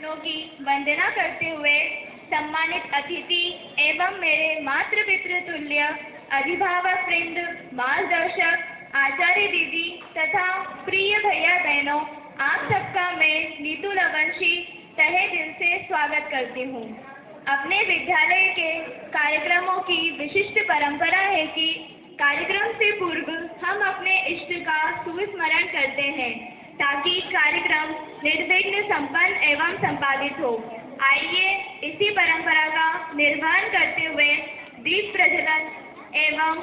चरणों की वंदना करते हुए सम्मानित अतिथि एवं मेरे मातृ पितृ तुल्य अभिभावक वृंद, मार्गदर्शक, आचार्य दीदी तथा प्रिय भैया बहनों, आप सबका मैं नीतू लवंशी तहे दिल से स्वागत करती हूँ। अपने विद्यालय के कार्यक्रमों की विशिष्ट परंपरा है कि कार्यक्रम से पूर्व हम अपने इष्ट का सुस्मरण करते हैं ताकि कार्यक्रम निर्विघ्न संपन्न एवं संपादित हो। आइए इसी परंपरा का निर्वहन करते हुए दीप प्रज्वलन एवं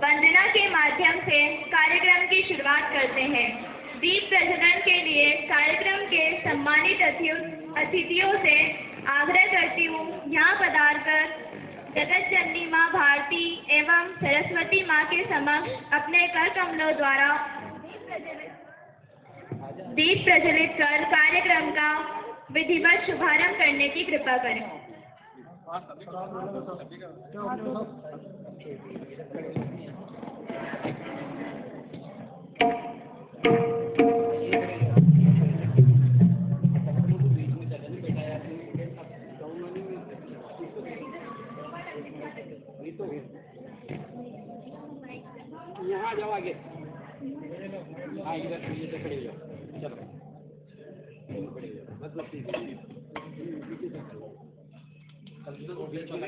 वंदना के माध्यम से कार्यक्रम की शुरुआत करते हैं। दीप प्रज्वलन के लिए कार्यक्रम के सम्मानित अतिथियों से आग्रह करती हूँ, यहाँ पधारकर जगत जननी माँ भारती एवं सरस्वती माँ के समक्ष अपने कर कमलों द्वारा दीप प्रज्वलित कर कार्यक्रम का विधिवत शुभारंभ करने की कृपा करें। यहाँ जाओ आगे। हाँ इधर से खड़े हो जाओ। चलो मतलब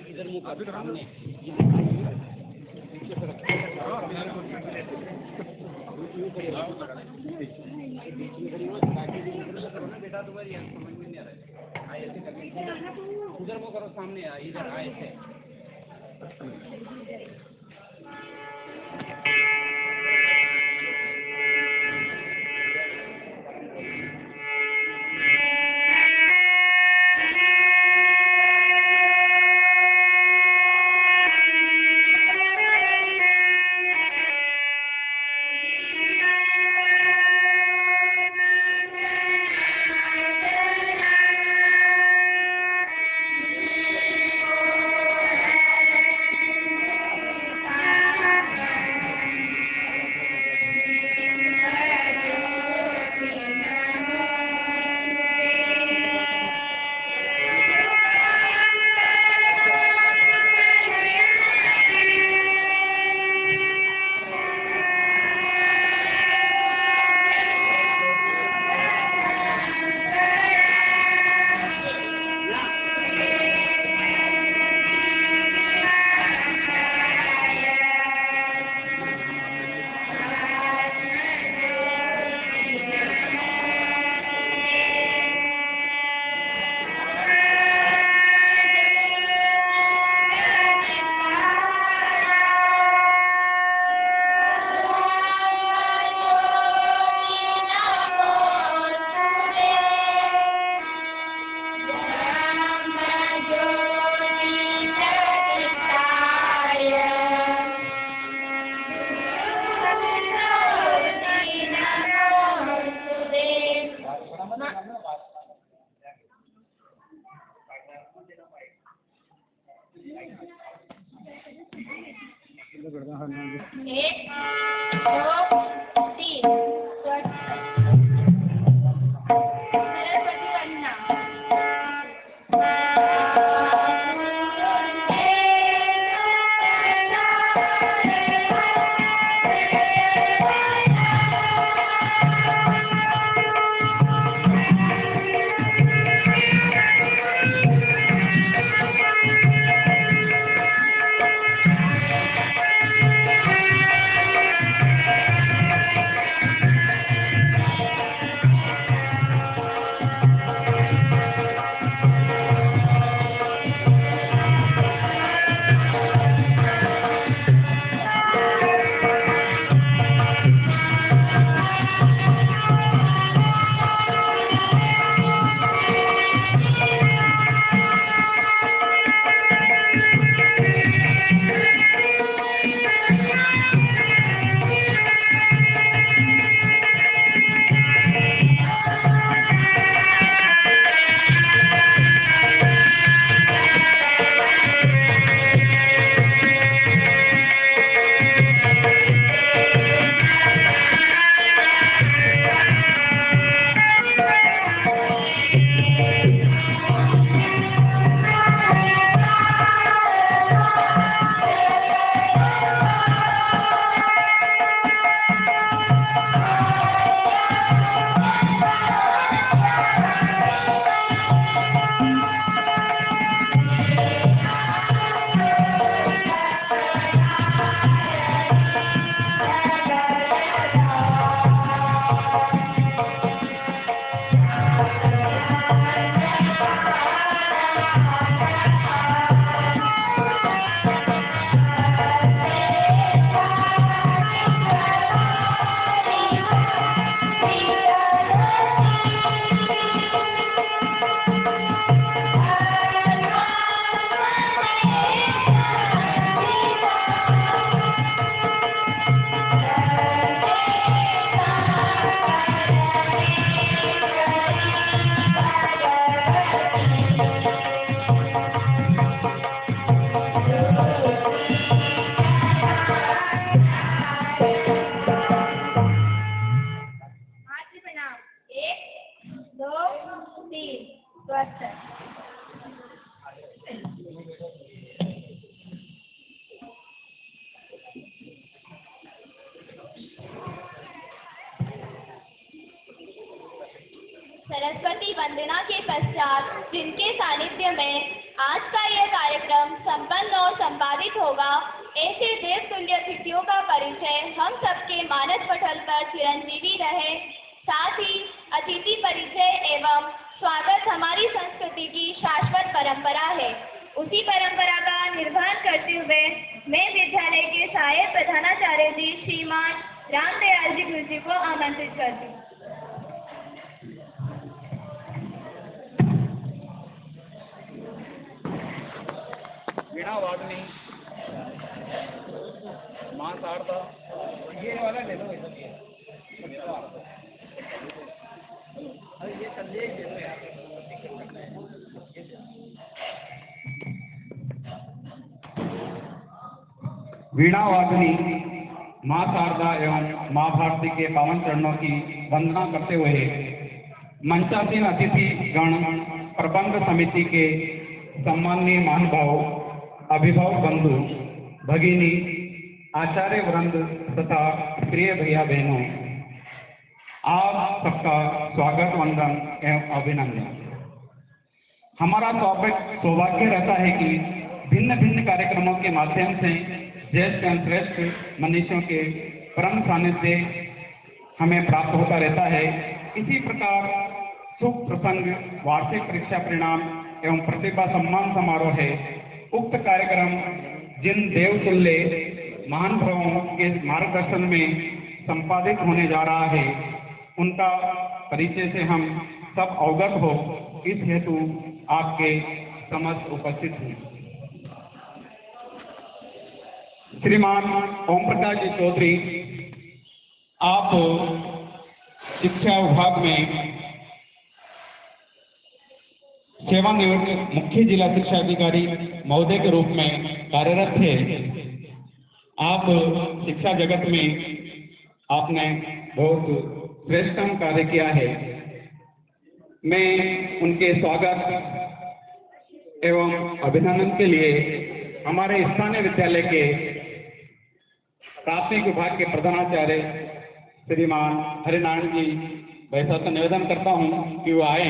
इधर मुँह कर सामने बेटा तुम्हारी समझ में नहीं आ रहा है। उधर मुँह करो सामने, इधर आए थे। स्वस्थ। सरस्वती वंदना के पश्चात जिनके सानिध्य में आज का यह कार्यक्रम संपन्न और संपादित होगा, ऐसे देवतुल्य अतिथियों का परिचय हम सबके मानस पटल पर चिरंजीवी रहे। साथ ही अतिथि परिचय एवं स्वागत हमारी संस्कृति की शाश्वत परंपरा है। उसी परंपरा का निर्वहन करते हुए मैं विद्यालय के सहायक प्रधानाचार्य जी श्रीमान रामदयाल जी गुरु जी को आमंत्रित करती हूँ। वीणा वादनी मां शारदा, ये वाला ले लो, ये संदेश दे दो यार। वीणा वादनी मां शारदा एवं मां भारती के पावन चरणों की वंदना करते हुए मंचासीन अतिथि गण, प्रबंध समिति के सम्माननीय महानुभाव, अभिभावक बंधु, भगिनी, आचार्य वृंद तथा प्रिय भैया बहनों, आप सबका स्वागत, वंदन एवं अभिनंदन। हमारा सौभाग्य रहता है कि भिन्न भिन्न कार्यक्रमों के माध्यम से ज्येष्ठ एवं श्रेष्ठ मनुष्यों के परम सानिध्य हमें प्राप्त होता रहता है। इसी प्रकार शुभ प्रसंग वार्षिक परीक्षा परिणाम एवं प्रतिभा सम्मान समारोह है। उक्त कार्यक्रम जिन देवतुल्य महानुभावों के मार्गदर्शन में संपादित होने जा रहा है, उनका परिचय से हम सब अवगत हो, इस हेतु आपके समक्ष उपस्थित हैं। श्रीमान ओम प्रकाश जी चौधरी, आप शिक्षा विभाग में सेवानिवृत्त मुख्य जिला शिक्षा अधिकारी महोदय के रूप में कार्यरत थे। आप शिक्षा जगत में आपने बहुत श्रेष्ठतम कार्य किया है। मैं उनके स्वागत एवं अभिनंदन के लिए हमारे स्थानीय विद्यालय के प्राथमिक विभाग के प्रधानाचार्य श्रीमान हरिनारायण जी भाई साहब से निवेदन करता हूं कि वो आए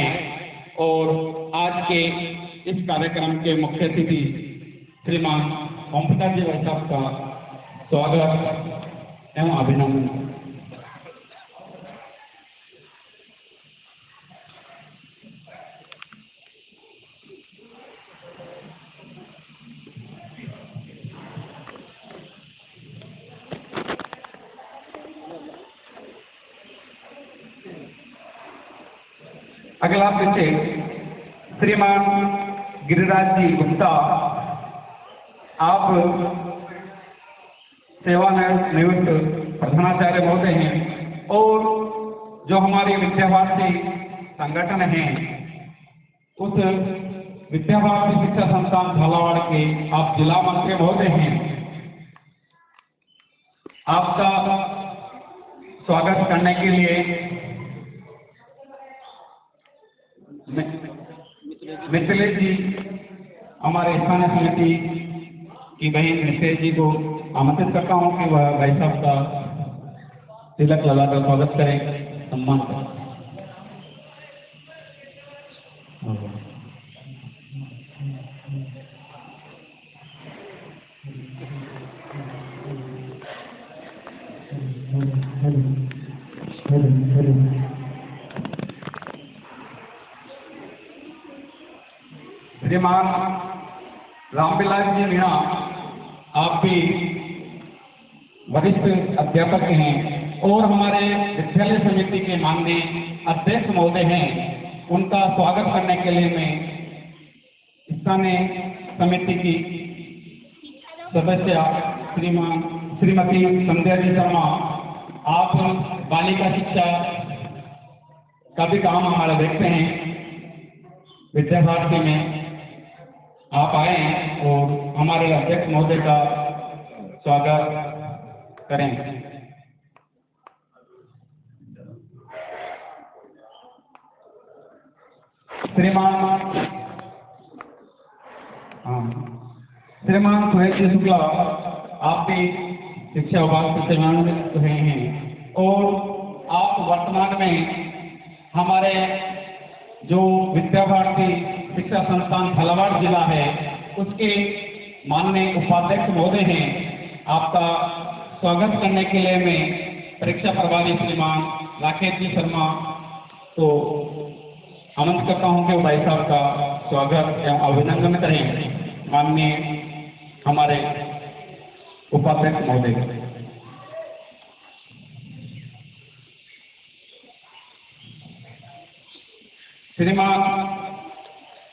और आज के इस कार्यक्रम के मुख्य अतिथि श्रीमान ओम प्रकाश जी भाई साहब का स्वागत एवं अभिनंदन। अगला विषय श्रीमान गिरिराज जी गुप्ता, आप सेवानिवृत्त प्रधानाचार्य महोदय हैं और जो हमारे विद्याभारती संगठन है, उस विद्याभारती शिक्षा संस्थान झालावाड़ के आप जिला मंत्री महोदय हैं। आपका स्वागत करने के लिए मिथिलेश जी, हमारे स्थानीय समिति की बहन मिथिलेश जी को आमंत्रित करता हूं कि वह भाई साहब का तिलक लगाकर स्वागत करें, सम्मान करें। श्रीमान रामविलास जी मीणा, आप भी वरिष्ठ अध्यापक हैं और हमारे विद्यालय समिति के माननीय अध्यक्ष महोदय हैं। उनका स्वागत करने के लिए मैं स्थानीय समिति की सदस्य श्रीमती संध्या जी शर्मा, आप बालिका शिक्षा का भी काम हमारा देखते हैं विद्याभारती में, आप आए और हमारे अध्यक्ष महोदय का स्वागत करें। श्रीमान सुरेश शुक्ला, आप भी शिक्षा विभाग से सेवानिवृत्त हुए हैं और आप वर्तमान में हमारे जो विद्या भारती शिक्षा संस्थान झालावाड़ जिला है उसके माननीय उपाध्यक्ष महोदय हैं। आपका स्वागत करने के लिए मैं परीक्षा प्रभारी श्रीमान राकेश जी शर्मा तो आमंत्रित करता हूं कि भाई साहब का स्वागत एवं अभिनंदन करें। माननीय हमारे उपाध्यक्ष महोदय। श्रीमान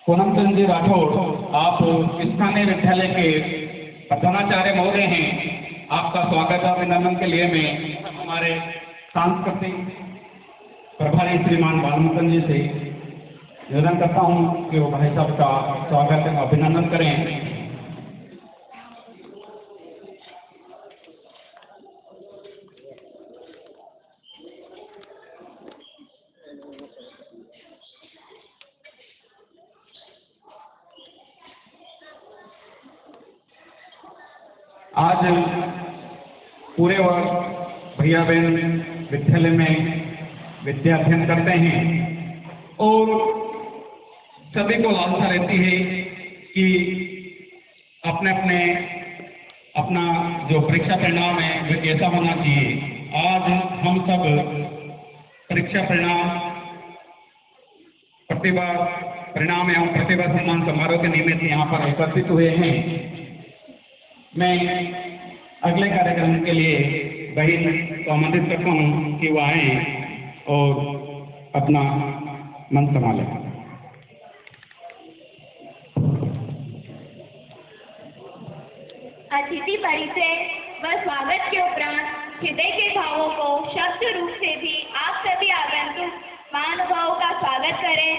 पूनम चंद जी राठौड़, आप स्थानीय विद्यालय के प्रधानाचार्य महोदय हैं। आपका स्वागत और अभिनंदन के लिए मैं हमारे सांस्कृतिक प्रभारी श्रीमान बालमुकुंद जी से निवेदन करता हूं कि वो भाई साहब का स्वागत एवं अभिनंदन करें। आज पूरे वर्ष भैया बहन विद्यालय में विद्या अध्ययन करते हैं और सभी को लालसा रहती है कि अपना जो परीक्षा परिणाम है वह कैसा होना चाहिए। आज हम सब परीक्षा परिणाम एवं प्रतिभा सम्मान समारोह के निमित्त यहाँ पर एकत्रित हुए हैं। मैं अगले कार्यक्रम के लिए बहन को आमंत्रित करता हूँ कि वो आए और अपना मन संभालें। अतिथि परिचय व स्वागत के उपरांत हृदय के भावों को शब्द रूप से भी आप सभी आगंतुक महानुभावों का स्वागत करें।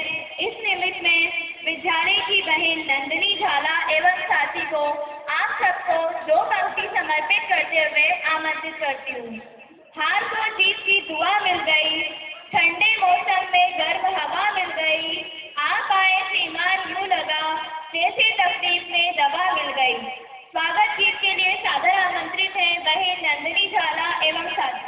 इस निमित्त में विद्यालय की बहन नंदिनी झाला एवं साथी को आप सबको 2 पंक्ति समर्पित करते हुए आमंत्रित करती हूँ। हार को जीत की दुआ मिल गई, ठंडे मौसम में गर्म हवा मिल गई, आप आए सीमान यूं लगा जैसे तकलीफ में दवा मिल गई। स्वागत गीत के लिए सादर आमंत्रित है बहन नंदिनी झाला एवं साथी।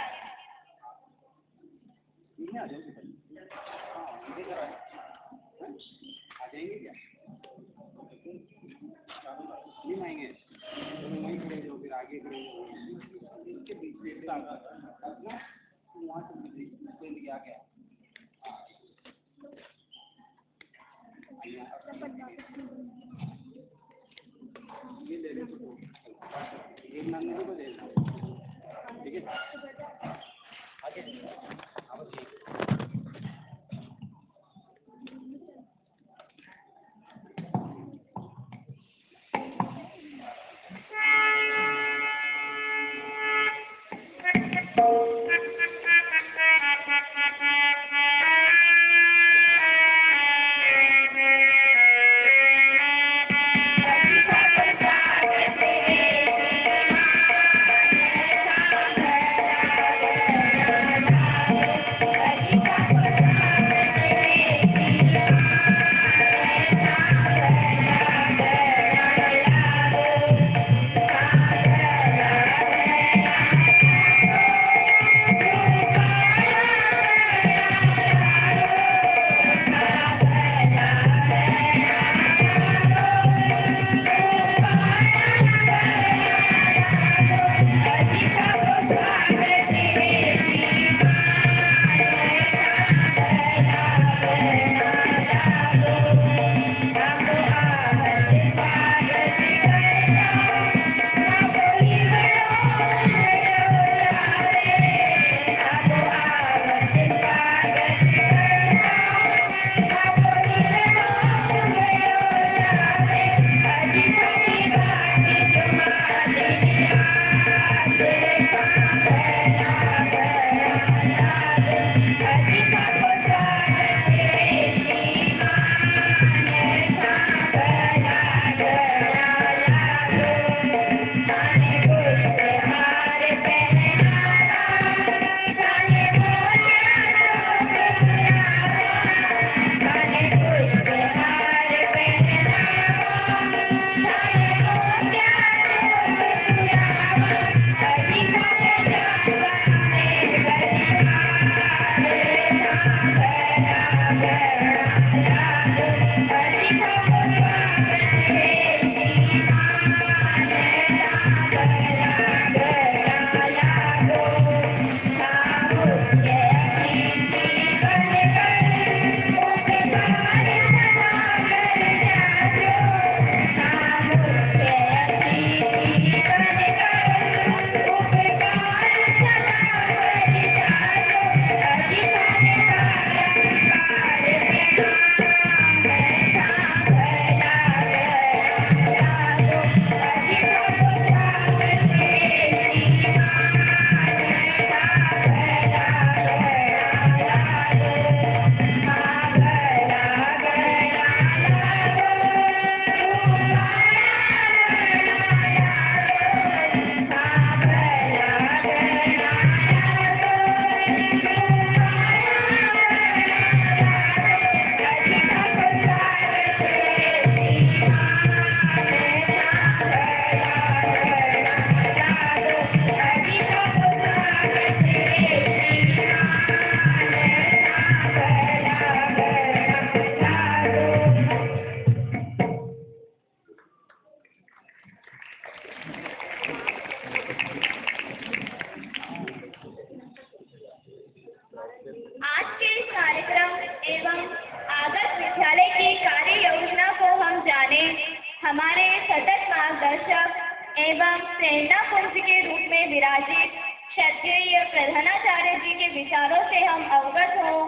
हमारे सतत मार्गदर्शक एवं प्रेरणा पुंज के रूप में विराजित क्षत्रिय प्रधानाचार्य जी के विचारों से हम अवगत हों,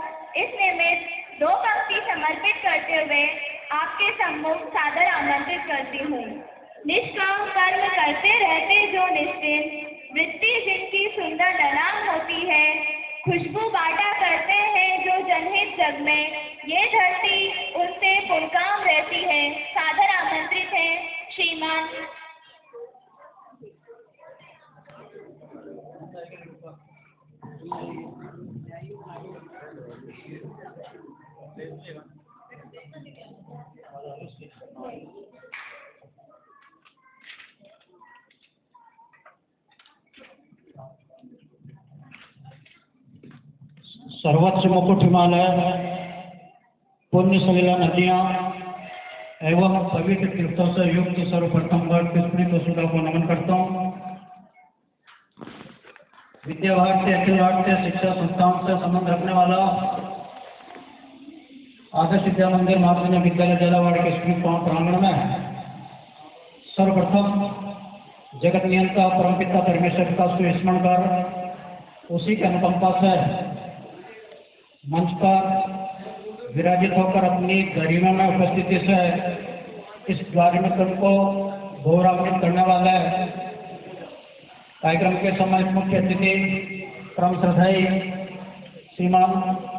इस निमित्त 2 पंक्ति समर्पित करते हुए आपके सम्मुख सादर आमंत्रित करती हूँ। निष्काम कर्म करते रहते जो निश्चित, वृत्ति जिनकी सुंदर ननाम होती है, खुशबू बांटा करते हैं जो जनहित जग में, ये धरती उनसे पुरकाम रहती है। सादर आमंत्रित है श्रीमान सर्वोच्च मुकुट हिमालय, पुण्य सलीला नदियाँ एवं पवित्र तीर्थों से युक्त सर्वप्रथम बार पुष्पित वसुधा को नमन करता हूँ। विद्या भारती अखिल भारतीय शिक्षा संस्थान से संबंध रखने वाला आदर्श विद्या मंदिर महाविद्यालय विद्यालय जलावाड़ के स्कूल प्रांगण में सर्वप्रथम जगत नियंता परमपिता परमेश्वर का सुस्मरण कर उसी के अनुकंपा से मंच पर विराजित होकर अपनी गरिमा में उपस्थिति से इस कार्यक्रम को गौरवान्वित करने वाला है। कार्यक्रम के सम्मानित मुख्य अतिथि परम श्रद्धाई श्रीमान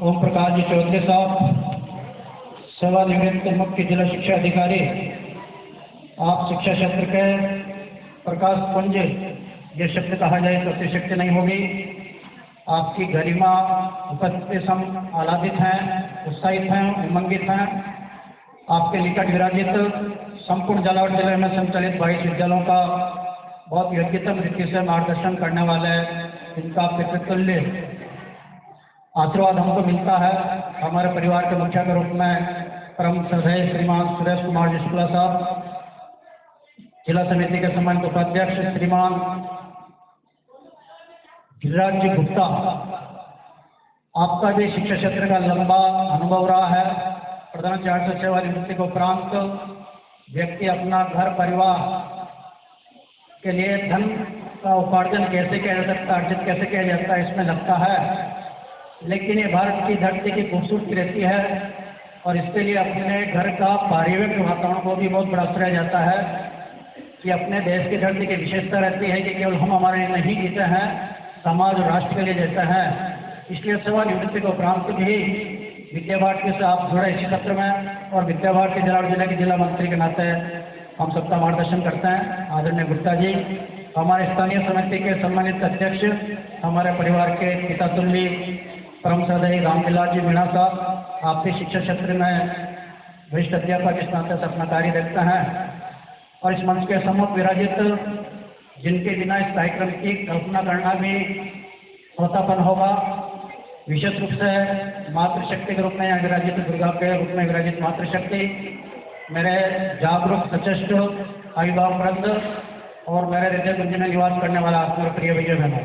ओम प्रकाश जी चौधरी साहब, सेवानिवृत्त मुख्य जिला शिक्षा अधिकारी, आप शिक्षा क्षेत्र के प्रकाश पुंज, ये शब्द कहा जाए तो अतिशक्ति नहीं होगी। आपकी गरिमा उपस्थिति से हम आह्लादित हैं, उत्साहित हैं, उमंगित हैं। आपके निकट विराजित संपूर्ण जलावाड़ जिले में संचालित 22 विद्यालयों का बहुत योग्यतम रीति से मार्गदर्शन करने वाले इनका पितृतुल्य आशीर्वाद हमको मिलता है। हमारे परिवार के मुखिया के रूप में परम श्रद्धेय श्रीमान सुरेश कुमार जी शुक्ला साहब, जिला समिति के सम्मानित उपाध्यक्ष श्रीमान गिरिराज जी गुप्ता, आपका भी शिक्षा क्षेत्र का लंबा अनुभव रहा है। प्रधानाचार्य से सेवानिवृत्ति के उपरांत व्यक्ति अपना घर परिवार के लिए धन का उपार्जन कैसे किया जा सकता है, अर्जित कैसे किया जाता है, इसमें लगता है। लेकिन ये भारत की धरती की खूबसूरती रहती है और इसके लिए अपने घर का पारिवारिक वातावरण को भी बहुत बड़ा श्रेय जाता है कि अपने देश की धरती की विशेषता रहती है कि केवल हम हमारे लिए नहीं जीते हैं, समाज और राष्ट्र के लिए जीते हैं। इसलिए सेवानिवृत्ति के उपरांत भी विद्या भारती से आप जुड़े इसी सत्र में और विद्या भारती जलावाड़ जिले के जिला मंत्री के नाते हम सबका मार्गदर्शन करते हैं। आदरणीय गुप्ता जी, हमारे स्थानीय समिति के सम्मानित अध्यक्ष, हमारे परिवार के पिता तुल्य परम श्रद्धेय रामविलास जी मीणा साहब, आप भी शिक्षा क्षेत्र में वरिष्ठ अध्यापक इस नाते से अपना कार्य देखते हैं और इस मंच के सम्मुख विराजित जिनके बिना इस कार्यक्रम की कल्पना करना भी होतापन होगा, विशेष रूप से मातृशक्ति के रूप में विराजित दुर्गा के रूप में विराजित मातृशक्ति, मेरे जागरूक सचेष्ट अभिभावक वृंद और मेरे हृदय कुंज में निवास करने वाला आत्मा प्रिय विजय बहनों,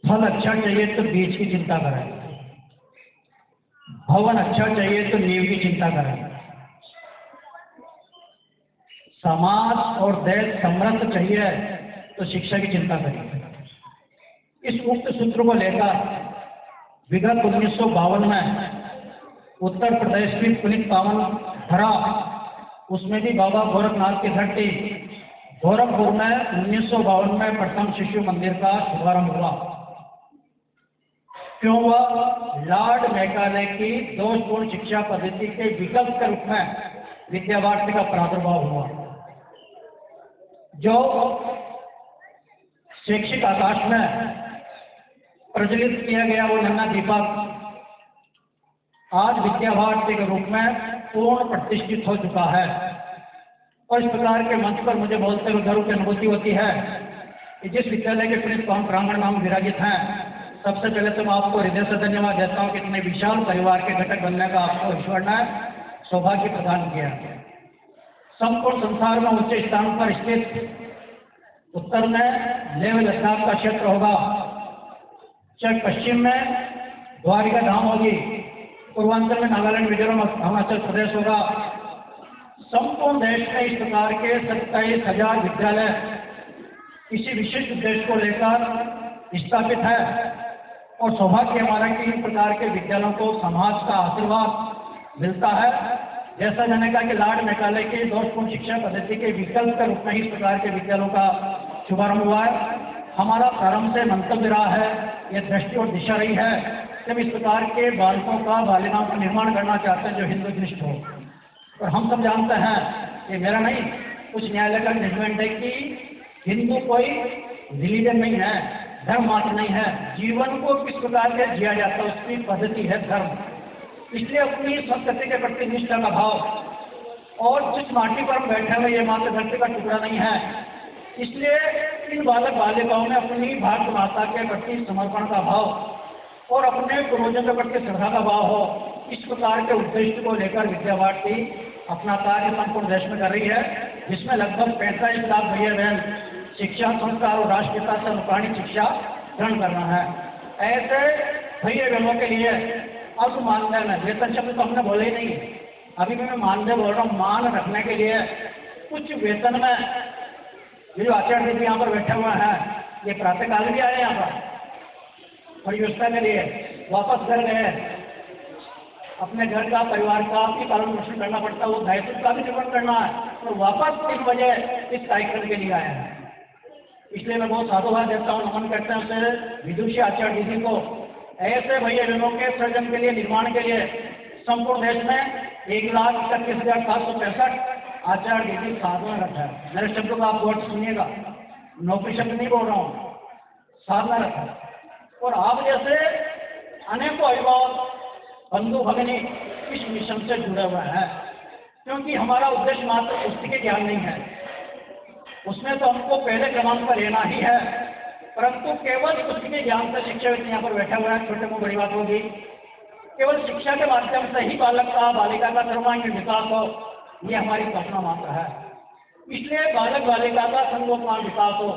फल अच्छा चाहिए तो बीज की चिंता करें, भवन अच्छा चाहिए तो नींव की चिंता करें, समाज और देश समृद्ध चाहिए तो शिक्षा की चिंता करें। इस उक्त सूत्र को लेकर विगत 1952 में उत्तर प्रदेश की पुनित पावन धरा, उसमें भी बाबा गोरखनाथ की धरती गोरखपुर में 1952 में प्रथम शिशु मंदिर का शुभारंभ हुआ। क्यों हुआ? लॉर्ड मैकाले की दोषपूर्ण शिक्षा पद्धति के विकल्प के रूप में विद्या भारती का प्रादुर्भाव हुआ, जो शैक्षिक आकाश में प्रज्वलित किया गया वो नन्हा दीपक आज विद्या भारती के रूप में पूर्ण प्रतिष्ठित हो चुका है। और इस प्रकार के मंच पर मुझे बोलते हुए गर्व की अनुभूति होती है कि जिस विद्यालय के पुनित पावन प्रांगण में हम विराजित हैं, सबसे पहले तो मैं आपको हृदय से धन्यवाद देता हूँ कि इतने विशाल परिवार के घटक बनने का आपको ईश्वर ने सौभाग्य प्रदान किया। संपूर्ण संसार में ऊंचे स्थान पर स्थित उत्तर में लेह लद्दाख का क्षेत्र होगा, चाहे पश्चिम में द्वारिका धाम होगी, पूर्वांचल में नागालैंड, मिजोरम, अरुणाचल प्रदेश होगा। संपूर्ण देश में इस प्रकार के 27,000 विद्यालय किसी विशिष्ट उद्देश्य को लेकर स्थापित है और सौभाग्य हमारा कि इन प्रकार के विद्यालयों को समाज का आशीर्वाद मिलता है। जैसा मैंने कहा कि लॉर्ड मैकाले की दोषपूर्ण शिक्षा पद्धति के विकल्प के रूप में इस प्रकार के विद्यालयों का शुभारंभ हुआ है। हमारा प्रारंभ से मंतव्य रहा है, यह दृष्टि और दिशा रही है कि हम इस प्रकार के बालकों का, बालिकाओं का निर्माण करना चाहते हैं जो हिंदुनिष्ठ हो। और हम सब जानते हैं, ये मेरा नहीं, उच्च न्यायालय का जजमेंट है कि हिंदू कोई रिलीजन नहीं है, धर्म मात्र नहीं है। जीवन को किस प्रकार से जिया जाता है उसकी पद्धति है धर्म। इसलिए अपनी संस्कृति के प्रति निष्ठा का भाव, और जिस माटी पर हम बैठे हुए ये मात्र धरती का टुकड़ा नहीं है, इसलिए इन बालक बालिकाओं में अपनी भारत माता के प्रति समर्पण का भाव और अपने पूर्वजों के प्रति श्रद्धा का भाव हो। इस प्रकार के उद्देश्य को लेकर विद्या भारती अपना कार्य संपूर्ण देश में कर रही है, जिसमें लगभग 45 लाख भैया बहन शिक्षा, संस्कार और राष्ट्रपिता से अनुप्राणित शिक्षा ग्रहण करना है। ऐसे भैया बहनों के लिए अब मानदेय में, वेतन शब्द तो हमने बोले ही नहीं, अभी भी मैं मानदेय बोल रहा हूँ। मान रखने के लिए कुछ वेतन में, ये जो आचार्य जी यहाँ पर बैठे हुए हैं, ये प्रातःकाल भी आए यहाँ पर और व्यवस्था के लिए वापस घर गए, अपने घर का, परिवार का भी पालन पोषण करना पड़ता है, वो दायित्व का भी निर्वहन करना है, और वापस 3 बजे इस कार्यक्रम के लिए आए हैं। इसलिए मैं बहुत साधुवाद देता हूँ, नमन करते हैं उसे विदुषी आचार्य जी को। ऐसे भैया बहनों के सृजन के लिए, निर्माण के लिए संपूर्ण देश में 1,31,765 आचार्य जी साधना रखा है। मेरे शब्दों को आप गौर से सुनिएगा, नौकरी शब्द नहीं बोल रहा हूँ, साधना रखा है। और आप जैसे अनेकों अभिभावक, बंधु भगिनी इस मिशन से जुड़े हुए हैं, क्योंकि हमारा उद्देश्य मात्र पुस्तकीय ज्ञान नहीं है, उसमें तो हमको पहले क्रमांक पर लेना ही है, परंतु केवल पुस्तकीय ज्ञान से शिक्षाविद यहाँ पर बैठे हुए हैं, छोटे मुँह बड़ी बात होगी। केवल शिक्षा के माध्यम से ही बालक का, बालिका का सर्वांगीण विकास हो, ये हमारी कल्पना मात्र है। इसलिए बालक बालिका का सर्वोत्तम विकास हो,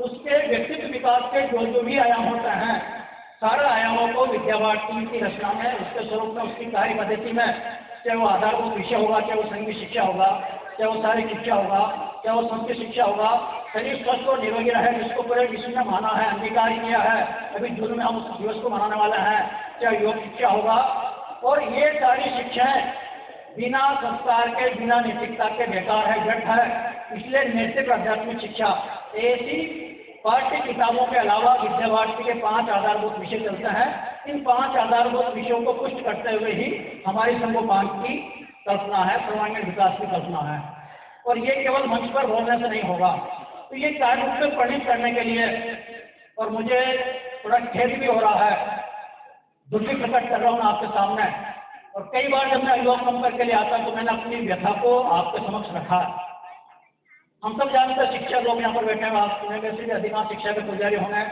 उसके व्यक्तित्व विकास के जो भी आयाम होते हैं, सारे आयामों को विद्या भारती की रचना में, उसके स्वरूप में, उसकी कार्य पद्धति में, चाहे वो आधारभूत विषय होगा, चाहे वो संगीत शिक्षा होगा, चाहे वो शारीरिक शिक्षा होगा, चाहे वो संस्कृत शिक्षा होगा, शरीर स्वस्थ और निरोगी रहे, जिसको पूरे विश्व ने माना है, अंगीकार किया है, अभी जून में हम उस दिवस को मनाने वाले हैं, चाहे योग शिक्षा होगा। और ये सारी शिक्षाएं बिना संस्कार के, बिना नैतिकता के बेकार है, व्यर्थ है। इसलिए नैतिक आध्यात्मिक शिक्षा, ऐसी पाठ्य किताबों के अलावा विद्या भारती के 5 आधारभूत विषय चलते हैं। इन 5 आधारभूत विषयों को पुष्ट करते हुए ही हमारी संगोपान की कल्पना है, सर्वांगीण विकास की कल्पना है। और ये केवल मंच पर बोलने से नहीं होगा, तो ये कार्य रूप में प्रणीत करने के लिए, और मुझे थोड़ा खेद भी हो रहा है, दुख भी प्रकट कर रहा हूँ आपके सामने। और कई बार जब मैं अभिभावक नंबर के लिए आता तो मैंने अपनी व्यथा को आपके समक्ष रखा। हम सब जानते हैं, शिक्षा लोग यहाँ पर बैठे हैं, आप वैसे भी अधिकांश शिक्षा के पुजारी होंगे,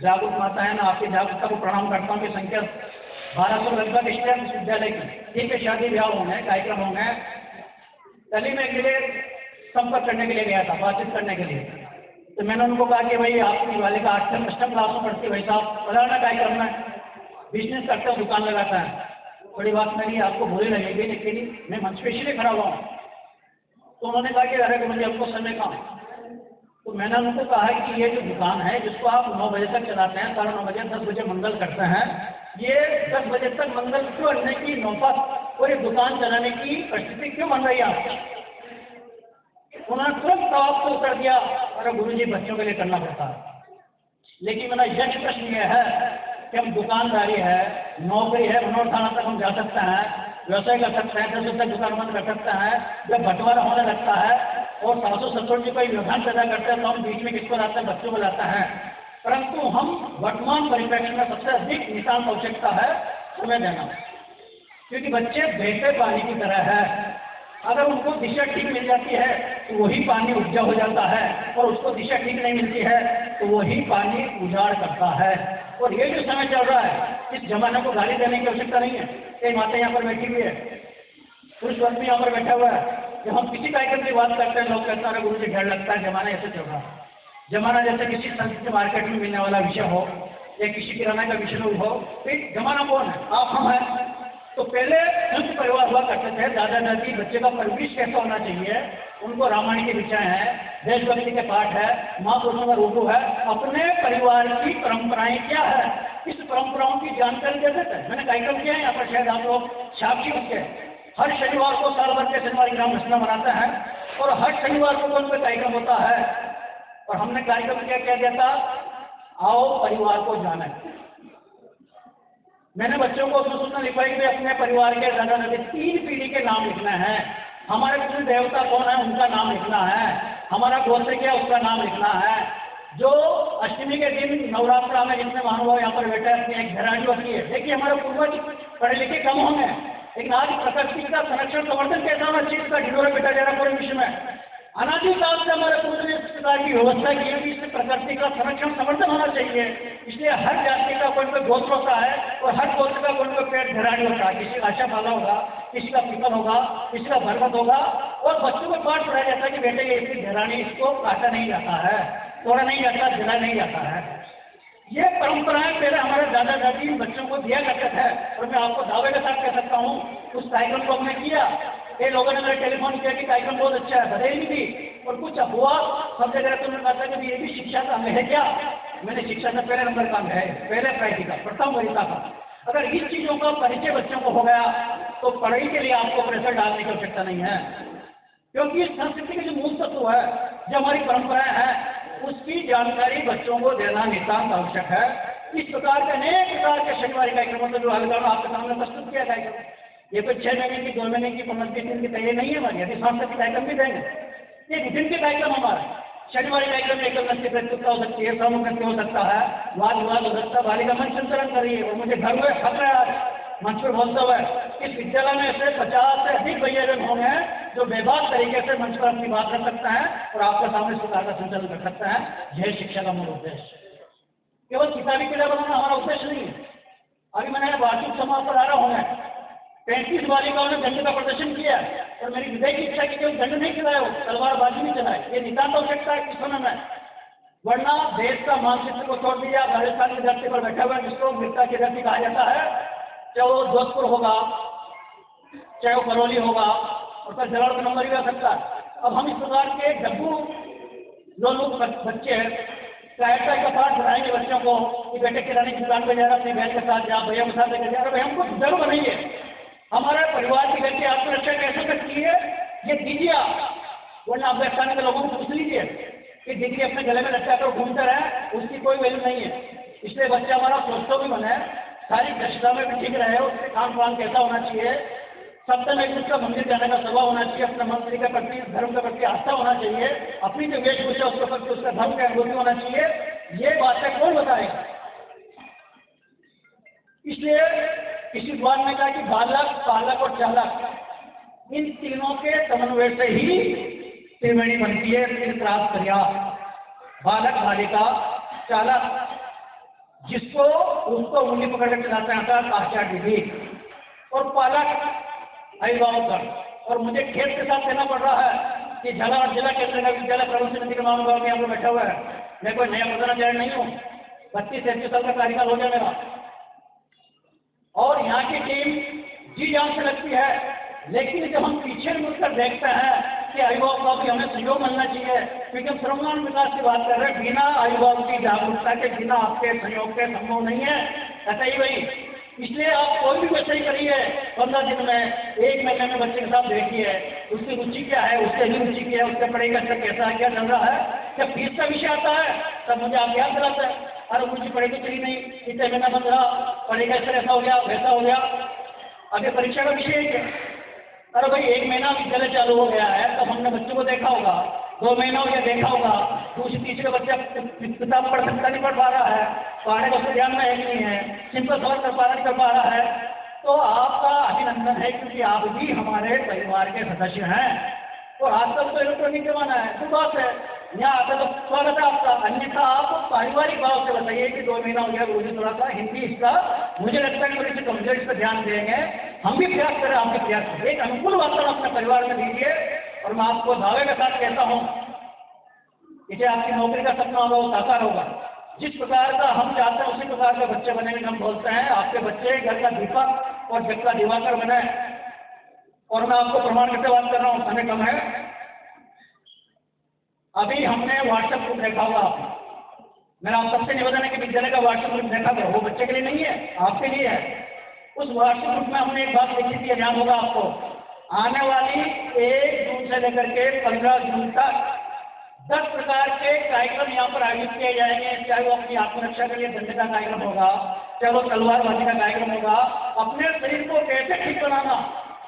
जागरूक माता है ना, आपकी जागरूकता को प्रणाम करता हूँ कि संख्या 1200 लगभग स्टेम विद्यालय की, ठीक है, शादी ब्याह होंगे, कार्यक्रम होंगे। दिल्ली में के लिए संपर्क करने के लिए गया था, बातचीत करने के लिए, तो मैंने उनको कहा कि भाई आपकी बालिका 8वीं 8वीं क्लास में पढ़ती है, भाई साहब पढ़ाना कार्यक्रम में, बिजनेस करता हूँ, दुकान लगाता है। बड़ी बात मेरी आपको बुरी लगेगी, लेकिन मैं मंच पे इसलिए खड़ा हुआ हूँ। तो उन्होंने कहा कि अरे मुझे आपको समय कम। तो मैंने उनको कहा कि ये जो दुकान है, जिसको आप 9 बजे तक चलाते हैं, 9:30 बजे, 10 बजे मंगल करते हैं, ये 10 बजे तक मंगल क्यों करने की नौबत और ये दुकान चलाने की परिस्थिति क्यों बन रही है आपको? उन्होंने तुरंत जवाब को उत्तर दिया, अरे गुरुजी बच्चों के लिए करना पड़ता है। लेकिन मेरा यक्ष प्रश्न यह है कि हम दुकानदारी है, नौकरी है, मनोरथाना तक हम जा सकते हैं, व्यवसाय कर सकते हैं, 10 बजे तक दुकान बंद कर सकते हैं। जब बंटवारा होने लगता है और सासू ससुर जी कोई व्यवधान पैदा करते हैं तो हम बीच में किसको लाते हैं? बच्चों को लाते हैं। परंतु हम वर्तमान परिप्रेक्ष्य में सबसे अधिक नितांत आवश्यकता है समय देना, क्योंकि बच्चे बहते पानी की तरह है। अगर उनको दिशा ठीक मिल जाती है तो वही पानी उपजा हो जाता है, और उसको दिशा ठीक नहीं मिलती है तो वही पानी उजाड़ करता है। और ये जो समय चल रहा है, इस जमाने को गाली देने की आवश्यकता नहीं है। कई माता यहाँ पर बैठी हुई है, पुरुष वर्ग भी यहाँ पर बैठा हुआ है। जब हम किसी कार्यक्रम की बात करते हैं, लोग कहते हैं गुरु जी डर लगता है, जमाना ऐसे चल रहा है। जमाना जैसे किसी संस्कृत मार्केट में मिलने वाला विषय हो या किसी किराना का विषय हो, फिर जमाना कौन है? आप हम हैं। तो पहले संयुक्त परिवार हुआ करते थे, दादा दादी बच्चे का परवरिश कैसा होना चाहिए, उनको रामायण के विषय है, देशभक्ति के पाठ है, महापुरुषों का रूप है, अपने परिवार की परंपराएं क्या है, इस परंपराओं की जानकारी देते थे। मैंने कार्यक्रम किया है यहाँ पर, शायद आप लोग साक्षी उसके। हर शनिवार को साल भर के शनिवार ग्राम रचना मनाता है और हर शनिवार को उन पर कार्यक्रम होता है। और हमने कार्यक्रम क्या दिया था, आओ परिवार को जाने। मैंने बच्चों को उसमें सूचना लिखवाई कि अपने परिवार के दादा दादी 3 पीढ़ी के नाम लिखना है, हमारे कुल देवता कौन है उनका नाम लिखना है, हमारा गोत्र क्या उसका नाम लिखना है। जो अष्टमी के दिन नवरात्रा में जितने महानुभाव यहाँ पर बैठे अपनी एक घरानी होती है। देखिए हमारे पूर्वज पढ़े लिखे कम होंगे, लेकिन आज प्रकृति का संरक्षण संवर्धन कैसा होना चाहिए, इसका ढिढोरा पिटा जा रहा पूरे विश्व में। अनादिकाल से हमारे पूर्वज इस प्रकार की व्यवस्था की है कि इस प्रकृति का संरक्षण संवर्धन होना चाहिए। इसलिए हर जाति का कोई कोई गोत्र होता है और हर गोत्र का कोई कोई पेट घरानी होता है। किसी का आशा पाला होगा, किसी का पीपल होगा, किसी का बरगद होगा। और बच्चों को पाठ पढ़ाया जाता है कि बेटे ये इसकी घरानी, इसको काटा नहीं जाता है, तोड़ा नहीं जाता, जला नहीं जाता है। ये परंपराएं पहले हमारे दादा दादी बच्चों को दिया करते थे। और मैं आपको दावे के साथ कह सकता हूँ, उस कार्यक्रम को हमने किया। कई लोगों ने मेरे टेलीफोन किया कि कार्यक्रम बहुत अच्छा है, बधाई भी दी। और कुछ हुआ सब जगह तो उन्होंने कहा कि ये भी शिक्षा का अंग है क्या। मैंने शिक्षा का पहले नंबर का अंग है, पहले प्रायोरिटी का, प्रथम वरिता का। अगर इन चीजों का परिचय बच्चों को हो गया तो पढ़ाई के लिए आपको प्रेशर डालने की आवश्यकता नहीं है, क्योंकि इस संस्कृति के जो मूल तत्व है, जो हमारी परंपराएं हैं, उसकी जानकारी बच्चों को देना नितांत आवश्यक है। इस प्रकार के अनेक प्रकार के शनिवारी कार्यक्रमों में जो हल्का आपके सामने प्रस्तुत किया कार्यक्रम, ये कोई 6 महीने की, 2 महीने की, 15 दिन की तैयारी नहीं है हमारी। अभी सांस्कृतिक कार्यक्रम भी देंगे, ये विभिन्न के कार्यक्रम हमारे शनिवारी कार्यक्रम में एकल नृत्य प्रस्तुतता हो सकती है, समूह नृत्य हो सकता है, वाद विवाद हो सकता है, बालिका मंच संचलन कर रही है। और मुझे घर में खबर है आज मंच पर बोलते हुए, इस विद्यालय में ऐसे 50 से अधिक भैया होंगे जो बेबाक तरीके से मंच पर अपनी बात कर सकता है और आपके सामने इस प्रकार का संचालन कर सकता है। यह शिक्षा का मूल उद्देश्य, केवल किताबी किताब बनाना हमारा उद्देश्य नहीं है। अभी मैंने वार्षिक समाज पर आ रहा हूँ, 35 बालिकाओं ने दंड का प्रदर्शन किया और मेरी हृदय की इच्छा की केवल दंड नहीं चलाया, वो तलवारबाजी नहीं चलाए। ये नितांत आवश्यकता है इस समय में, वरना देश का मानचित्र को छोड़ दिया। राजस्थान की धरती पर बैठा हुआ है, जिसको मिर्जा की धरती कहा जाता है, चाहे वो जोधपुर होगा, चाहे वो करौली होगा, उसका जवाब का नंबर ही आ सकता है। अब हम इस प्रकार के डब्बू जो लोग बच्चे कायरता का पाठ पढ़ाएंगे बच्चों को कि बेटे किराने की दुकान पर जा रहा, अपनी बहन के साथ जा, भैया के साथ लेकर जा रहा, भाई हमको जरूर बनाइए। हमारे परिवार की गति आत्मरक्षा कैसे करती है ये दीजिए आप, वरना अफगानिस्तान के लोगों को पूछ लीजिए कि डिग्री अपने गले में लटका कर घूमता रहे, उसकी कोई वैल्यू नहीं है। इसलिए बच्चा हमारा सोचता भी बने, सारी दक्षता में भी ठीक रहे, उसके खान पान कैसा होना चाहिए, सप्ताह में उसका मंदिर जाने का स्वभाव होना चाहिए, अपने मंत्री के प्रति, धर्म के प्रति आस्था होना चाहिए, अपनी जो वेशभूषा उसके प्रति उसका धर्म का अनुभूति होना चाहिए। ये बातें कौन बताएगा। इसलिए इसी बात में कहा कि बालक, पालक और चालक, इन तीनों के समन्वय से ही त्रिवेणी बनती है। 3 प्राप्त क्रिया, बालक, बालिका, चालक, जिसको उसको उंगली पकड़ कर चलाते हैं आचार्य विधि, और पालक अभिभावक। और मुझे खेत के साथ कहना पड़ रहा है कि झालावाड़ जिला केंद्र का विद्यालय प्रबंध समिति के महानुभाव यहाँ पर बैठा हुआ है। मैं कोई नया प्रधानाचार्य नहीं हूँ, 32-33 साल का कार्यकाल हो गया मेरा, और यहाँ की टीम जी जान से लगती है। लेकिन जब हम पीछे मुड़कर देखते हैं कि अभिभावक का भी हमें सहयोग मिलना चाहिए, क्योंकि हम सर्वमान्य विकास की बात कर रहे हैं। बिना अभिभावक की जागरूकता के, बिना आपके सहयोग के संभव नहीं है, ऐसा ही भाई। इसलिए आप कोई भी बच्चा ही करिए, 15 दिन में, 1 महीने में बच्चे के साथ देखिए, उसकी रुचि क्या है, उसकी अभिरुचि क्या है, उसका पढ़ाई का अच्छा कैसा है, क्या चल रहा है। जब फीस का विषय आता है तब मुझे आप याद दिलाता है, अरे मुझे पढ़ाई तो चली नहीं, इतने महीना बंद रहा, पढ़ाई का ऐसा हो गया, वैसा हो गया। अभी परीक्षा का विषय है, अरे भाई 1 महीना विद्यालय चालू हो गया है, तब हमने बच्चों को देखा होगा, 2 महीना हो गया देखा होगा, दूसरे तीसरे बच्चा किताब पढ़ सकता नहीं पढ़ पा रहा है, पढ़ने का उसको ध्यान में है नहीं है, सिंपल सवाल कर पा रहा है, तो आपका अभिनंदन है, क्योंकि आप भी हमारे परिवार के सदस्य हैं। और आजकल तो इलेक्ट्रॉनिक जमाना है, तो बात है, यहाँ आकर तो स्वागत है आपका। अन्यथा आप पारिवारिक भाव से बताइए कि 2 महीना हो गया, मुझे थोड़ा सा हिंदी इसका मुझे लगता है कि थोड़ी सी कमजोर, इस पर ध्यान देंगे, हम भी प्रयास करें, आपके प्रयास करें, एक अनुकूल वातावरण अपने परिवार में दीजिए। और मैं आपको दावे के साथ कहता हूँ, इसे आपकी नौकरी का सपना होगा, वो साकार होगा। जिस प्रकार का हम चाहते हैं उसी प्रकार के बच्चे बनेंगे। हम बोलते हैं आपके बच्चे घर का दीपक, और जग का दिवाकर बने। और मैं आपको प्रमाण करके बात कर रहा हूँ, समय कम है। अभी हमने व्हाट्सएप ग्रुप देखा होगा आपने, मेरा आप सबसे निवेदन है कि विद्यालय का व्हाट्सएप ग्रुप देखा करो, वो बच्चे के लिए नहीं है, आपके लिए है। उस व्हाट्सएप ग्रुप में हमने एक बात लिखी थी, ध्यान होगा आपको, आने वाली 1 जून से लेकर के 15 जून तक 10 प्रकार के कार्यक्रम यहाँ पर आयोजित किए जाएंगे। चाहे वो अपनी आत्मरक्षा के लिए दंड का कार्यक्रम होगा, चाहे वो तलवारबाजी का कार्यक्रम होगा, अपने शरीर को कैसे ठीक बनाना,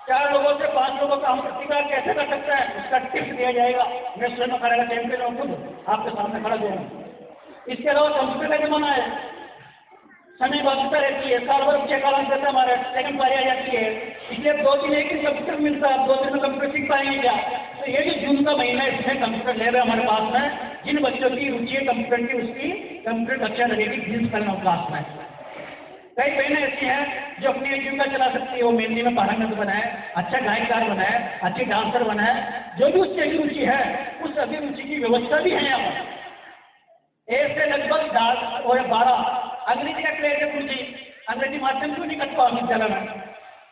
4 लोगों से 5 लोगों का हम प्रतिकार कैसे कर सकते हैं, उसका टिप्स दिया जाएगा। मैं स्वयं करेगा चैंपियन और खुद आपके सामने खड़ा दूंगा। इसके अलावा कंप्यूटर का जमाना है, समय बाध्यता रहती है, साल भर छह काल अंतर हमारा सेकंड पारी आ जाती है, इसलिए 2 दिन एक दिन कंप्यूटर मिलता है, 2 दिन में कंप्यूटर सीख पाएंगे क्या? तो ये जो जून का महीना है, इसमें कंप्यूटर लैब है हमारे पास में। जिन बच्चों की रुचि है कंप्यूटर की, उसकी कंप्यूटर कक्षा लगेगी 20 करना क्लास में। कई बहनें ऐसी हैं जो अपनी जीविका चला सकती है, वो मेहंदी में पारंगत बनाए, अच्छा गायककार बनाए, अच्छी डांसर बनाए, जो भी उसकी अभिरुचि है उस अभिरुचि की व्यवस्था भी है यहाँ पर। एक से लगभग 10 और 12 अंग्रेजी का क्लियर है गुरुजी, अंग्रेजी माध्यम क्यों नहीं करता विद्यालय में?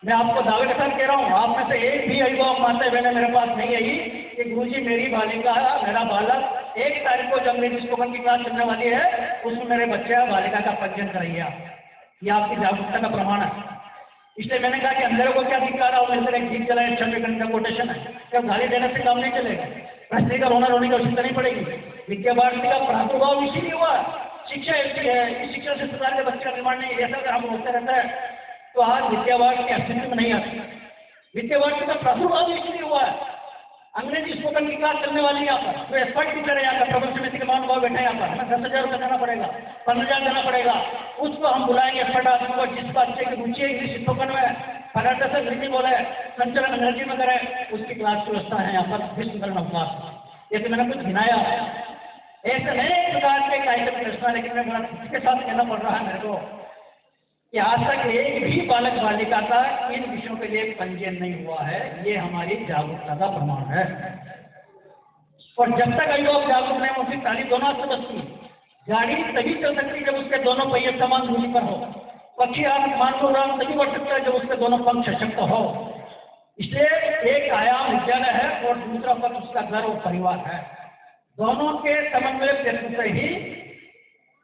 मैं आपको दावे के साथ कह रहा हूँ, आप में से एक भी अभिभावक माता बहने मेरे पास नहीं आई कि गुरुजी मेरी बालिका, मेरा बालक 1 तारीख को जब अंग्रेजी स्पोकन की क्लास चलने वाली है, उसमें मेरे बच्चे बालिका का पंजीयन कराइए आप। ये आपकी जागरूकता का प्रमाण है। इसलिए मैंने कहा कि अंधेरों को क्या दिखा रहा हूँ, मेरे तरह गीत चलाए, 6 घंटे का कोटेशन है, क्या गाली देने से काम नहीं चलेगा, भ्रष्टाचार का रोना रोने की आवश्यकता नहीं पड़ेगी। विद्या भारती का प्रादुर्भाव इसीलिए हुआ, शिक्षा ऐसी है कि शिक्षा से सुधार के बच्चे का निर्माण नहीं, ऐसा अगर हम होता रहता है तो आज विद्या भारती अस्तित्व में नहीं आती। विद्या भारती का प्रादुर्भाव इसलिए हुआ है, अंग्रेजी स्पोकन की क्लास चलने वाली है यहाँ पर, तो एक्सपर्ट टीचर है यहाँ का, प्रबंध समिति के महानुभाव बैठे यहाँ पर, हमें 10,000 रुपये देना पड़ेगा, 15,000 देना पड़ेगा, उसको हम बुलाएंगे एक्सपर्ट आदमी को, जिसका अच्छे की रुचि है इंग्लिश स्पोकन में, फटाटे से अंग्रेजी बोले, संचलन अंग्रेजी में करे, उसकी क्लास की व्यवस्था है यहाँ पर 20 क्लास। ये तो मैंने कुछ गिनाया, ऐसे नए प्रकार के कार्यक्रम रचना, लेकिन मैं बड़ा इसके साथ कहना पड़ रहा है मेरे को कि आज तक एक भी बालक बालिका का इन विषयों के लिए पंजीयन नहीं हुआ है। ये हमारी जागरूकता का प्रमाण है। और जब तक अभिभावक जागरूक नहीं होती, ताली दोनों हाथ से बचती है। गाड़ी तभी चल सकती है जब उसके दोनों पहिए समान दूरी पर हो। पक्षी आसमान को उड़ान तभी बढ़ सकता है जब उसके दोनों पंख सशक्त हो। इसलिए एक आयाम विद्यालय है और दूसरा पक्ष उसका घर और परिवार है। दोनों के समन्वय प्रयत्न से ही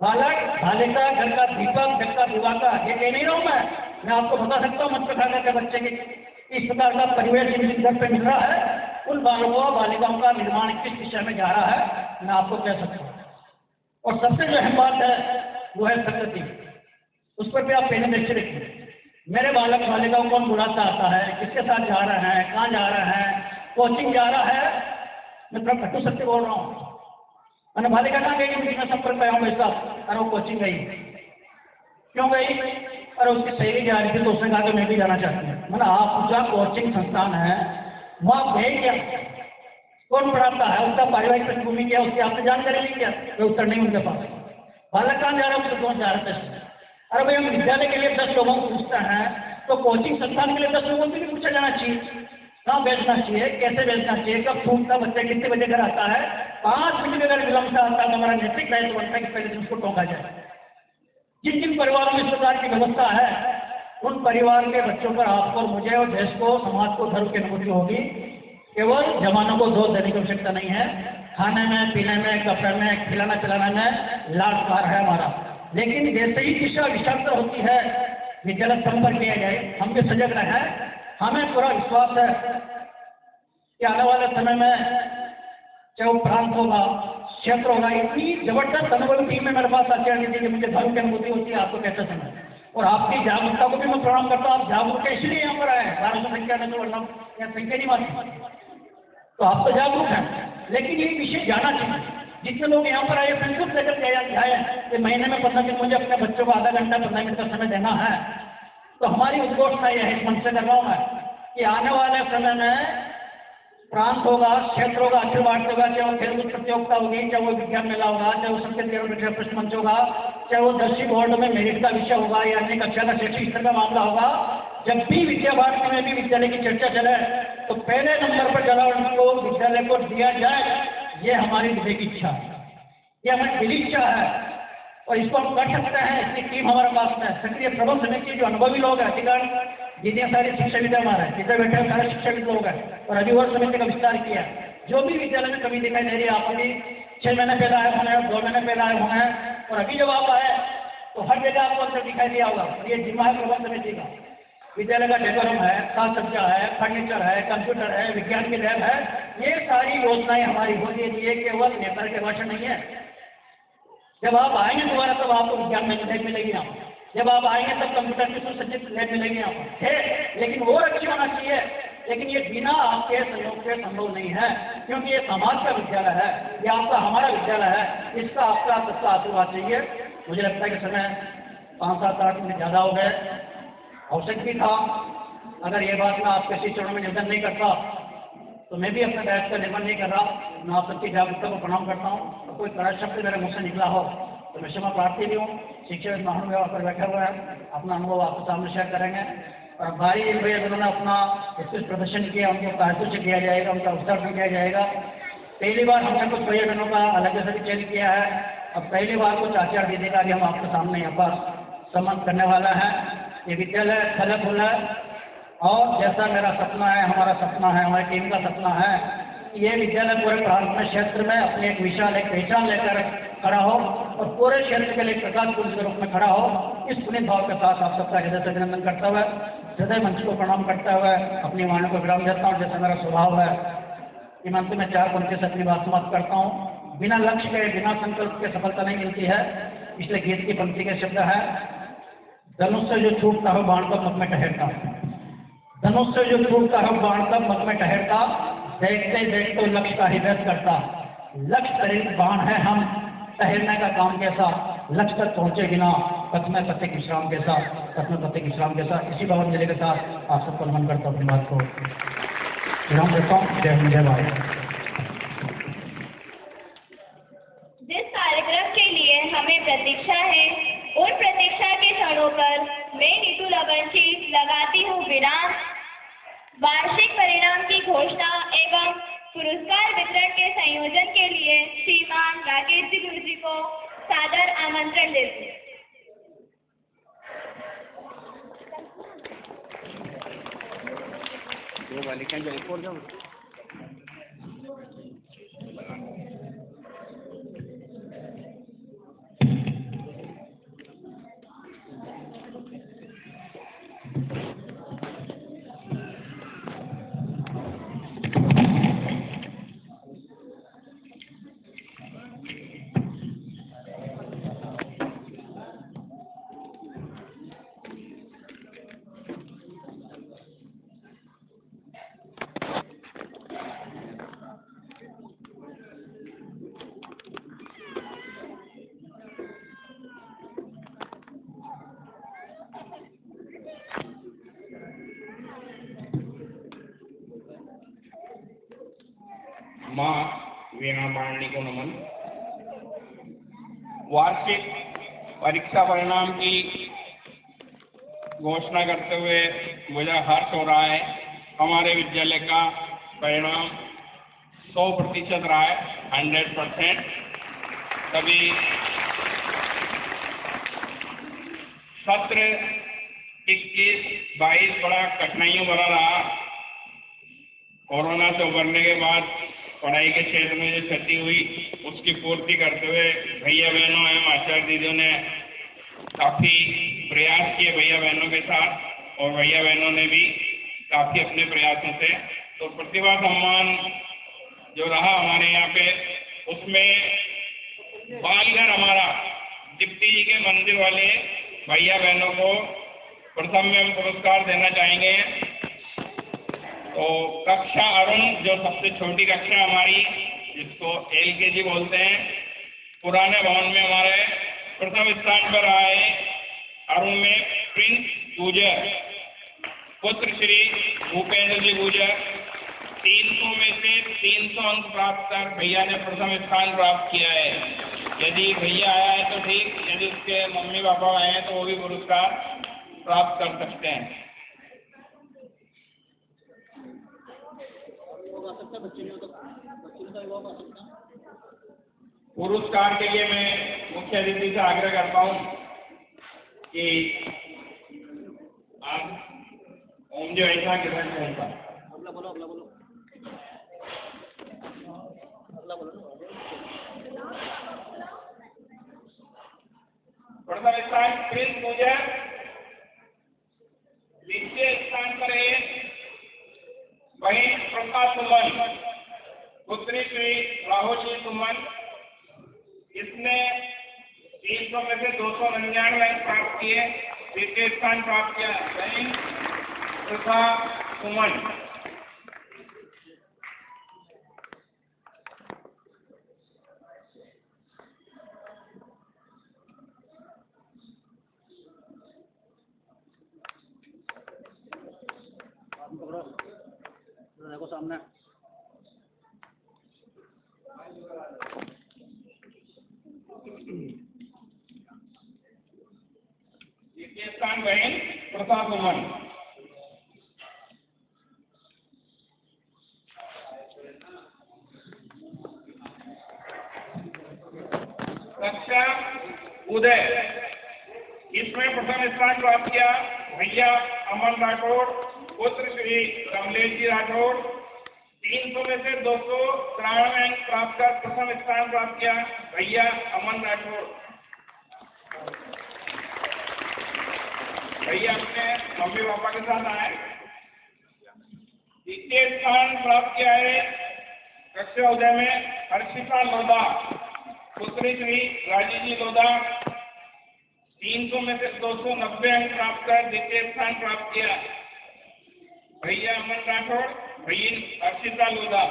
बालक बालिका घर का दीपक जग का दिवाकर, ये कह नहीं रहा हूँ मैं आपको बता सकता हूँ मत प्रकार के बच्चे के इस प्रकार का परिवेश जिस घर पे मिल रहा है, उन बालकों बालिकाओं का निर्माण किस दिशा में जा रहा है मैं आपको कह सकता हूँ। और सबसे जो अहम बात है वो है प्रकृति, उस पर भी आप पहले दृष्टि रखिए। मेरे बालक बालिकाओं कौन बुलाता आता है, किसके साथ जा रहे हैं, कहाँ जा रहे हैं, कोचिंग जा रहा है, मैं थोड़ा कटु सत्य बोल रहा हूँ। मैंने बालिका कहाँ गई, मैं संपर्क पाया हूँ मेरे साथ, अरे वो कोचिंग गई, क्यों गई? अरे उसकी सहेली जा रही थी तो उसने कहा कि मैं भी जाना चाहती हूँ। मैंने आप जहाँ कोचिंग संस्थान है वहाँ गए क्या, कौन पढ़ाता है, उसका पारिवारिक पृष्ठभूमि क्या, उसकी आपने जानकारी ली क्या? कोई उत्तर नहीं उनके पास। बालक कहाँ जा रहा है, उसको कौन जा रहा है? अरे भाई हम विद्यालय के लिए 10 लोगों को पूछते हैं तो कोचिंग संस्थान के लिए 10 लोगों को भी पूछा जाना चाहिए, कहाँ भेजना चाहिए, कैसे भेजना चाहिए, कब छूटता, बच्चा कितने बजे घर आता है, 5 मिनट अगर विलंब से आता है तो हमारा नैतिक दायित्व बनता है कि पहले उसको टोका जाए। जिन जिन परिवारों में इस प्रकार की व्यवस्था है उन परिवार के बच्चों पर आपको और मुझे और देश को समाज को धर्म की अनुभूति होगी। केवल जवानों को दोष देने की आवश्यकता नहीं है, खाने में पीने में कपड़े में खिलाना चलाना में लाड प्यार है हमारा, लेकिन जैसे ही दिशा विषाक्त होती है विद्यालय संपर्क किया जाए, हम भी सजग रहे। हमें पूरा विश्वास है कि आने वाले समय में चाहे वो प्रांत होगा, क्षेत्र होगा, इतनी जबरदस्त अनुभवी टीम में मेरे पास आचार्य जी की मुझे धर्म की अनुभूति होती है आपको कहते समय, और आपकी जागरूकता को भी मैं प्रणाम करता हूँ। आप जागरूक इसलिए यहाँ पर आए, 1200 संख्या में तो वरना यहाँ संख्या नहीं मारती, तो आप तो जागरूक हैं, लेकिन ये विषय जाना चाहिए। जितने लोग यहाँ पर आए संकल्प लेकर जाए कि महीने में 15 दिन मुझे अपने बच्चों को आधा घंटा 15 मिनट का समय देना है, तो हमारी उद्घोषणा यह है, इस मंच से कर रहा हूँ मैं, कि आने वाले समय में प्रांत होगा, क्षेत्र होगा, अखिल भारतीय होगा, चाहे वो खेलकूद प्रतियोगिता होगी, चाहे वो विज्ञान मेला होगा, चाहे वो सबके 13 मीटर प्रश्न मंच होगा, चाहे वो 10वीं बोर्ड में मेरिट का विषय होगा या अन्य कक्षा का शैक्षिक स्तर का मामला होगा, जब भी विद्या भारती में भी विद्यालय की चर्चा चले तो पहले नंबर पर जलावन को विद्यालय को दिया जाए, ये हमारी हृदय की इच्छा है, ये हमारी दिली इच्छा है और इसको हम कर सकते हैं। इसकी टीम हमारे पास में सक्रिय प्रबंध समिति जो अनुभवी लोग हैं, अधिकारी जितने सारे शिक्षाविद हमारे हैं, जितने बैठे हुए सारे शिक्षाविद लोग हैं और अभिभावक समिति का विस्तार किया है। जो भी विद्यालय में कमी दिखाई दे रही है, आप अभी 6 महीने पहले आए होंगे, 2 महीने पहले आए होंगे, और अभी जब आप आए तो हर जगह आपको अंतर दिखाई दिया होगा। और ये जिम्मा है प्रबंध समिति का। विद्यालय का डेकोरम है, साज सज्जा है, फर्नीचर है, कंप्यूटर है, विज्ञान की लैब है, ये सारी योजनाएं हमारी हो रही है। ये केवल नेता के भाषण नहीं है। जब आप आएंगे दोबारा तब आपको विज्ञान में लैब मिलेगी यहाँ। जब आप आएंगे तब कंप्यूटर की सुसज्जित लैब मिलेगी यहाँ है, लेकिन वो अच्छी होना चाहिए। लेकिन ये बिना आपके सहयोग के संभव नहीं है, क्योंकि ये समाज का विद्यालय है, ये आपका हमारा विद्यालय है, इसका आपका सबका आशीर्वाद चाहिए। मुझे लगता है कि समय 5, 7, 8 मिनट ज़्यादा हो गए, आवश्यक भी था। अगर ये बात मैं आपके श्री चरणों में निवेदन नहीं करता तो मैं भी अपने बैठ का निर्माण नहीं कर रहा। मैं आप सबकी जागरूकता को प्रणाम करता हूँ। और कोई कड़ा शब्द मेरे मुँह से निकला हो तो मैं क्षमा प्रार्थी भी हूँ। शिक्षक महानुभाव पर बैठे हुए हैं, अपना अनुभव आपके सामने शेयर करेंगे। और भाई भैया जिन्होंने अपना उत्कृष्ट प्रदर्शन किया, उनको पारितोषिक दिया जाएगा, उनका अवसर भी दिया जाएगा। पहली बार हमने कुछ भैया बहनों का अलग से चयन किया है। अब पहली बार कुछ आचार्य दीदी का भी हम आपके सामने यहाँ पर सम्मान करने वाला है। ये विद्यालय फलफूल है, और जैसा मेरा सपना है, हमारा सपना है, हमारी टीम का सपना है, ये विद्यालय पूरे प्रांत में क्षेत्र में अपने एक विशाल एक पहचान लेकर खड़ा हो और पूरे क्षेत्र के लिए प्रकाश पुंज के रूप में खड़ा हो। इस पुनीत भाव के साथ आप सबका हृदय से अभिनंदन करता हुआ, हृदय मंच को प्रणाम करता हुआ अपनी वाणी को विराम देता हूँ। जैसा मेरा स्वभाव है, ईमान से मैं 4 पंक्ति से अपनी बात समाप्त करता हूँ। बिना लक्ष्य के, बिना संकल्प के सफलता नहीं मिलती है। इसलिए गीत की पंक्ति के शब्द है, धनुष से जो छूटता हो बाण तब मत में ठहरता, धनुष से जो छूटता हो बाण तब मत में ठहरता, देखते देखते लक्ष्य का ही व्यस्त करता, लक्ष्य करीब बाण है हम, ठहरने का काम कैसा, लक्ष्य तक पहुंचे बिना पथ में प्रत्येक विश्राम के साथ, पथ में प्रत्येक विश्राम के साथ। इसी भाव मेले के साथ आप सबको नमन करता हूँ, अपनी बात को विराम देता हूँ। जय हिंद, जय भारत। जिस कार्यक्रम के लिए हमें प्रतीक्षा है, उन प्रतीक्षा के क्षणों पर मैं नीतू लवंशी लगाती हूँ विराम। वार्षिक परिणाम की घोषणा एवं पुरस्कार वितरण के संयोजन के लिए श्रीमान राकेश जी गुरु जी को सादर आमंत्रण देती हूँ। माँ वीणा पांडे को नमन। वार्षिक परीक्षा परिणाम की घोषणा करते हुए मुझे हर्ष हो रहा है। हमारे विद्यालय का परिणाम 100% रहा है, 100%। सभी सत्र 21-22 बड़ा कठिनाइयों भरा रहा। कोरोना से उभरने के बाद पढ़ाई के क्षेत्र में जो क्षति हुई उसकी पूर्ति करते हुए भैया बहनों एवं आचार्य दीदियों ने काफी प्रयास किए भैया बहनों के साथ, और भैया बहनों ने भी काफी अपने प्रयासों से। तो प्रतिभा सम्मान जो रहा हमारे यहाँ पे, उसमें बालघर हमारा दीप्ति जी के मंदिर वाले भैया बहनों को प्रथम में हम पुरस्कार देना चाहेंगे। तो कक्षा अरुण, जो सबसे छोटी कक्षा हमारी, जिसको LKG बोलते हैं, पुराने भवन में हमारे प्रथम स्थान पर आए। अरुण में प्रिंस गुजर, पुत्र श्री भूपेंद्र जी गुजर, 300 में से 300 अंक प्राप्त कर भैया ने प्रथम स्थान प्राप्त किया है। यदि भैया आया है तो ठीक, यदि उसके मम्मी पापा आए हैं तो वो भी पुरस्कार प्राप्त कर सकते हैं। पुरस्कार के लिए मैं मुख्य अतिथि से आग्रह करता हूं कि आप ओम जी ऐसा किधर से ऐसा प्रथम स्थान प्रिंस पूजा, द्वितीय स्थान पर है बहन प्रभा सुमन, पुत्री श्री राहुल सुमन। इसने 300 में से 299 अंक प्राप्त किए। द्वितीय स्थान प्राप्त किया बहन प्रभा सुमन। देखो सामने द्वितीय स्थान बहन प्रभा सुमन। कक्षा उदय, इसमें प्रथम स्थान प्राप्त किया भैया अमन राठौड़, पुत्र श्री कमलेश जी राठौड़। 300 में से 293 अंक प्राप्त कर प्रथम स्थान प्राप्त किया भैया अमन राठौड़। भैया अपने मम्मी पापा के साथ आए। द्वितीय स्थान प्राप्त किया है कक्षा उदय में हर्षिता लोधा, पुत्री श्री राजी जी लोधा। 300 में से 290 अंक प्राप्त कर द्वितीय स्थान प्राप्त किया भैया अमन राठौड़, बहन हर्षिता लोधा।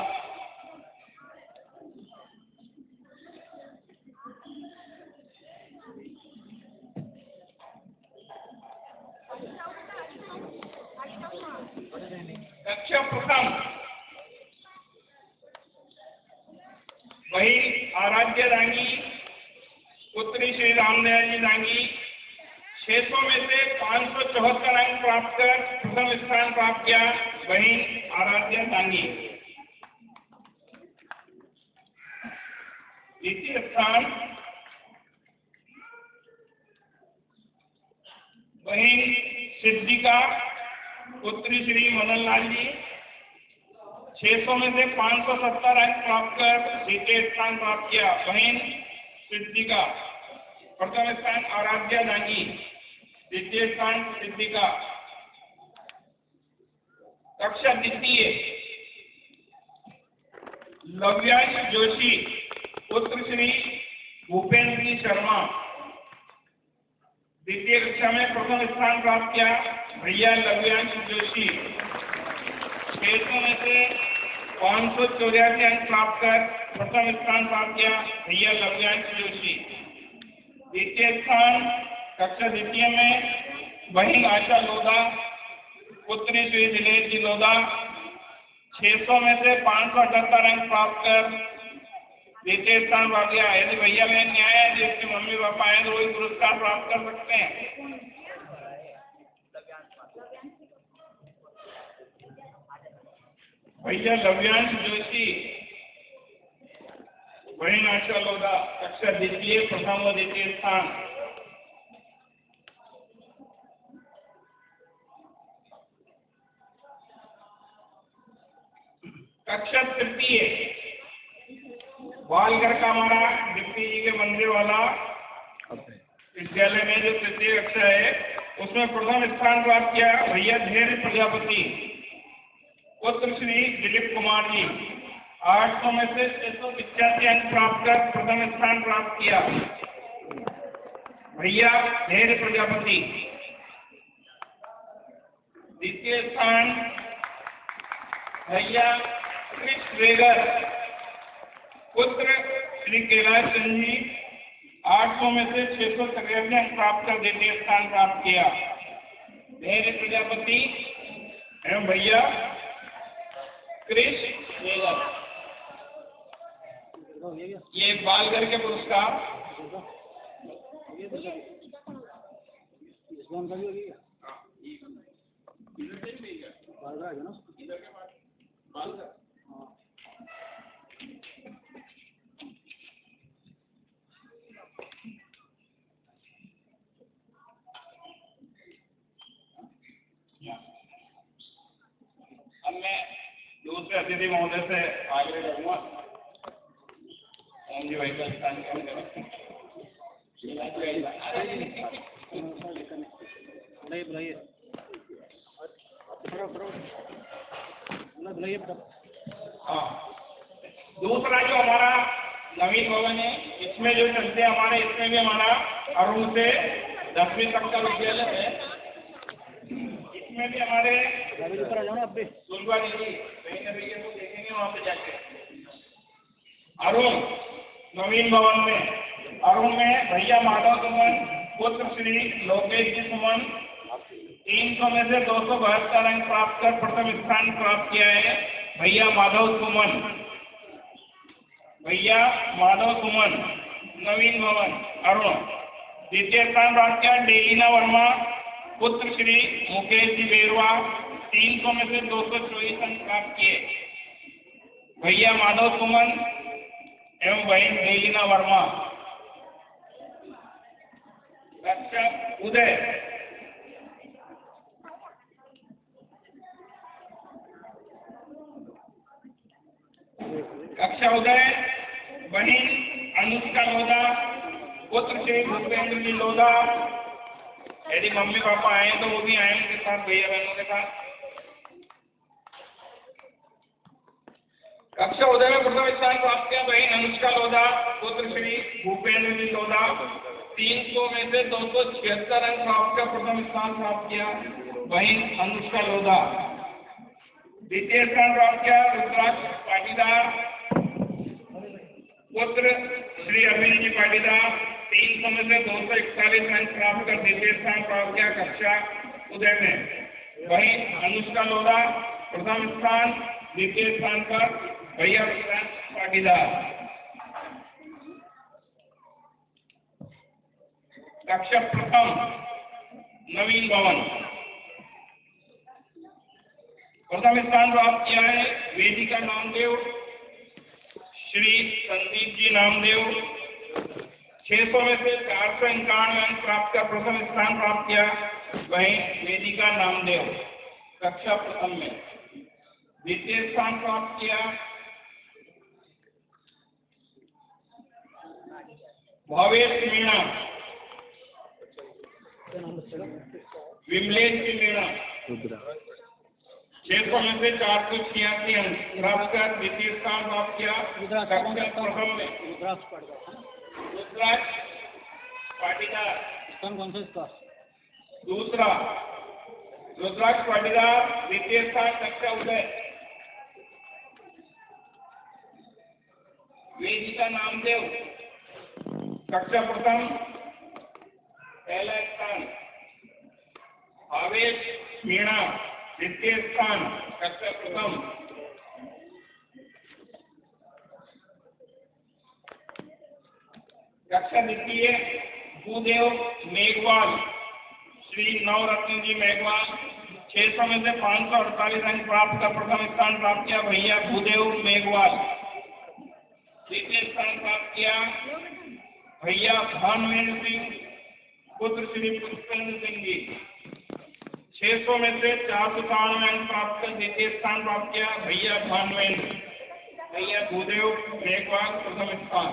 कक्षा प्रथम वही आराध्य दांगी, पुत्री श्री रामदयाल जी दांगी। 600 में से 574 अंक प्राप्त कर प्रथम स्थान प्राप्त किया बहन आराध्य दांगी। द्वितीय स्थान बहन सिद्धिका, पुत्री श्री मदन लाल जी। 600 में से 570 अंक प्राप्त कर द्वितीय स्थान प्राप्त किया बहन सिद्धिका। प्रथम स्थान आराध्या दांगी, द्वितीय स्थान सिद्धिका। कक्षा द्वितीय लव्यांश जोशी, पुत्र श्री भूपेंद्र जी शर्मा। द्वितीय कक्षा में प्रथम स्थान प्राप्त किया भैया लव्यांश जोशी। 600 में से 584 अंक प्राप्त कर प्रथम स्थान प्राप्त किया भैया लव्यांश जोशी। द्वितीय स्थान कक्षा द्वितीय में बहन आशा लोधा, पुत्री श्री दिनेश जी लोधा। 600 में से 578 अंक प्राप्त कर द्वितीय स्थान प्राप्त किया। यदि भैया बहन न्याय है जिसके मम्मी पापा हैं तो वही पुरस्कार प्राप्त कर सकते हैं। भैया लव्यांश जोशी, बहन आशा लोधा। कक्षा द्वितीय प्रथम व द्वितीय स्थान। कक्षा तृतीय बालघर का हमारा डिप्टी जी के मंदिर वाला विद्यालय में जो तृतीय कक्षा है उसमें प्रथम स्थान प्राप्त किया भैया धैर्य प्रजापति, पुत्र श्री दिलीप कुमार जी। 800 में से 685 अंक प्राप्त कर प्रथम स्थान प्राप्त किया भैया धैर्य प्रजापति। द्वितीय स्थान भैया कृष्ण रेगर, पुत्र श्री कैलाश चंद जी। 800 में से 683 अंक प्राप्त कर द्वितीय स्थान प्राप्त किया धैर्य प्रजापति एवं भैया कृष्ण रेगर। ये बालघर के पुरस्कार। मुख्य अतिथि महोदय से आगे करूँगा। ओम जी भाई का स्थान हाँ, दूसरा जो हमारा नवीन भवन है, इसमें जो चलते हमारे, इसमें भी हमारा अरुण से 10वीं तक का विद्यालय है। इसमें भी हमारे दुर्गा दीदी भैया को देखेंगे वहाँ पे जाके। अरुण नवीन भवन में, अरुण में भैया माधव सुमन पुत्र श्री लोकेश जी सुमन 300 में से 272 अंक प्राप्त कर प्रथम स्थान प्राप्त किया है। भैया माधव सुमन नवीन भवन अरुण। द्वितीय स्थान प्राप्त किया डेलिना वर्मा पुत्र श्री मुकेश जी बेरवा 300 में से 224 अंक प्राप्त किए। भैया माधव सुमन एवं बहन डेलिना वर्मा। कक्षा उदय बहन अनुष्का लोधा पुत्र श्री भूपेंद्र जी लोधा। यदि मम्मी पापा आए तो वो भी आए उनके साथ, भैया बहनों के साथ। कक्षा उदय में प्रथम स्थान प्राप्त किया बहन अनुष्का लोधा पुत्र श्री भूपेंद्र जी लोधा 300 में से 276 अंक प्राप्त कर प्रथम स्थान प्राप्त किया बहन अनुष्का लोधा। द्वितीय स्थान प्राप्त किया रुद्राक्ष पाटीदार पुत्र श्री अभिन जी पाटीदार 300 में से 241 अंक प्राप्त कर द्वितीय स्थान प्राप्त किया कक्षा उदय में बहन अनुष्का लोधा। प्रथम स्थान द्वितीय स्थान पर भैया रुद्राक्ष पाटीदार। कक्षा प्रथम नवीन भवन प्रथम स्थान प्राप्त किया है वेदिका नामदेव श्री संदीप जी नामदेव 600 में से 491 अंक प्राप्त कर प्रथम स्थान प्राप्त किया वहीं वेदिका नामदेव कक्षा प्रथम में। द्वितीय स्थान प्राप्त किया भावेश मीणा विमलेश जी मीणा 600 में से 486 अंक प्राप्त कर द्वितीय स्थान प्राप्त किया कक्षा प्रथम में। रुद्राक्ष पाटीदार दूसरा रुद्राक्ष पाटीदार द्वितीय स्थान कक्षा उदय। वेदिका नामदेव कक्षा प्रथम पहला स्थान। भावेश मीणा द्वितीय स्थान कक्षा प्रथम। कक्षा द्वितीय भूदेव मेघवाल श्री नवरत्न जी मेघवाल 600 में से 548 अंक प्राप्त कर प्रथम स्थान प्राप्त किया भैया भूदेव मेघवाल। द्वितीय स्थान प्राप्त किया भैया भानवेंद्र सिंह पुत्र श्री पुष्पेंद्र सिंह जी 600 में से 493 अंक प्राप्त कर द्वितीय स्थान प्राप्त किया भैया भानवेंद्र। भैया भूदेव मेघवाल प्रथम स्थान।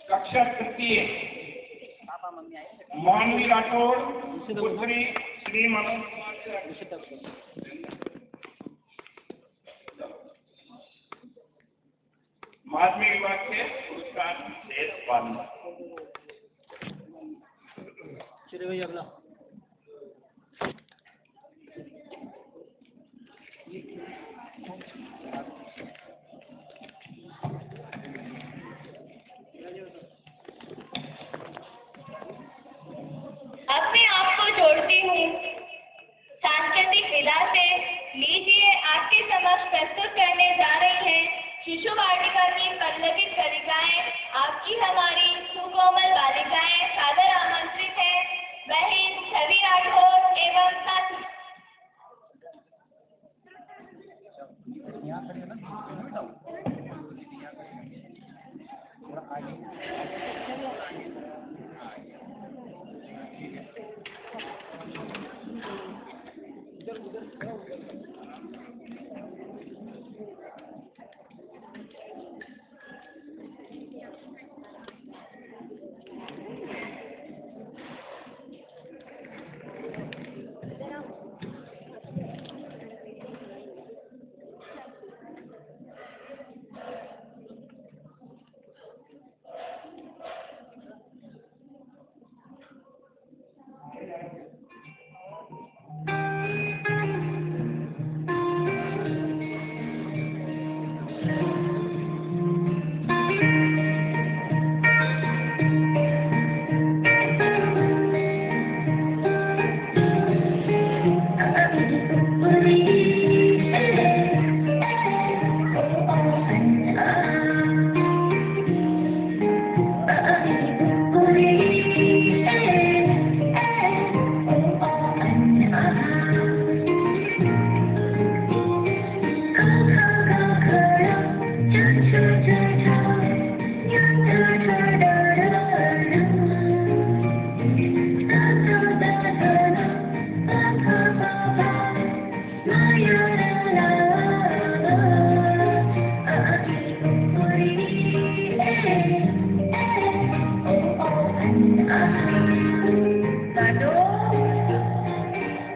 कक्षा तृतीय मानवी राठौड़ पुत्री श्री मनोज कुमार माध्यमिक विभाग के पुरस्कार शेष पालन। अगला अपने आप को जोड़ती हूँ सांस्कृतिक विधा से। लीजिए आपके समक्ष प्रस्तुत करने जा रही हैं शिशु वाटिका की पल्लवित कविताएं। आपकी हमारी सुकोमल बालिकाएं सादर आमंत्रित है बहन छवि राठौर एवं साथी।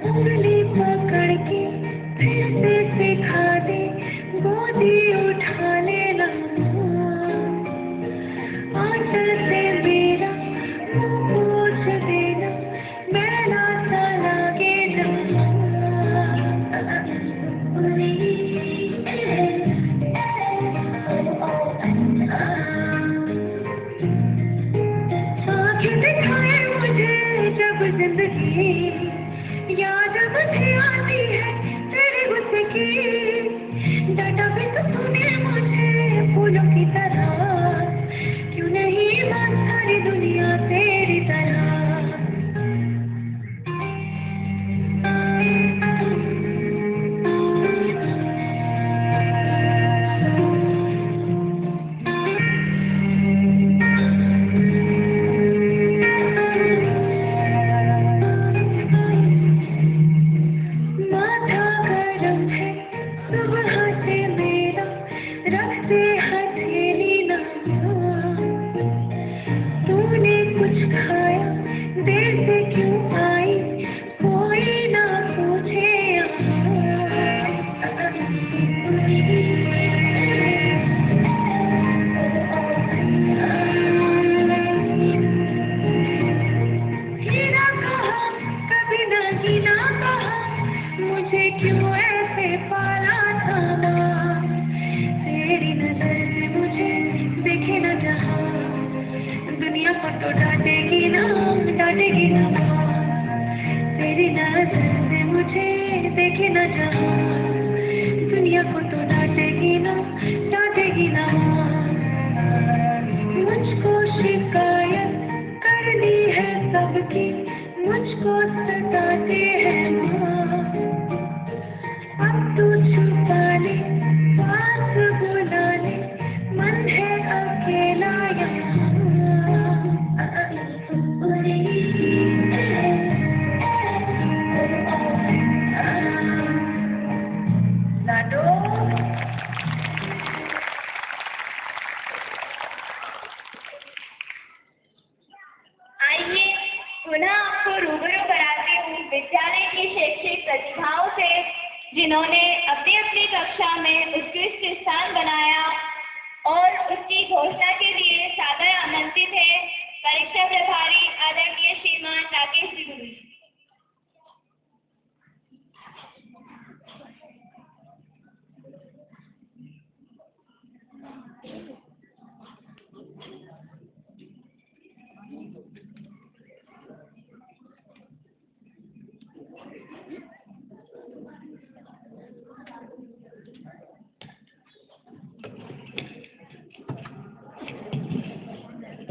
उंगली पकड़ के फिर से सिखा दे, गोदी उठा लेना, आंचल से मेरा मुंह पोंछ देना, मैला सा लागे ना। आँखें दिखाए मुझे जब जिंदगी, याद मुझे आती है तेरे गुस्से की, डांटा भी तो तूने मुझे फूलों की तरह, क्यों नहीं बात सारी दुनिया तेरी तरह। सुबह से मेरा रखते हथेली ना, तूने कुछ खाया देर से क्यों आई, कोई ना पूछे हीरा कहा कभी ना हीरा कहा, मुझे क्यों ऐसे पाला था माँ, तेरी नजर से मुझे देखे न जहाँ, दुनिया को तो डांटेगी ना माँ, तेरी नजर से मुझे देखे न जहाँ, दुनिया को तो डांटेगी ना माँ। मुझको शिकायत करनी है सबकी, मुझको सताते हैं माँ, अब तू छुपा ले, पास बुला ले, मन है अकेला यहाँ। लाडो आइए पुनः आपको रूबरू कराती हूँ विद्यालय की शैक्षिक प्रतिभाओं से, जिन्होंने अपनी अपनी कक्षा में उत्कृष्ट स्थान बनाया और उसकी घोषणा के लिए सादर आमंत्रित है परीक्षा प्रभारी आदरणीय श्रीमान राकेश जी गुरु।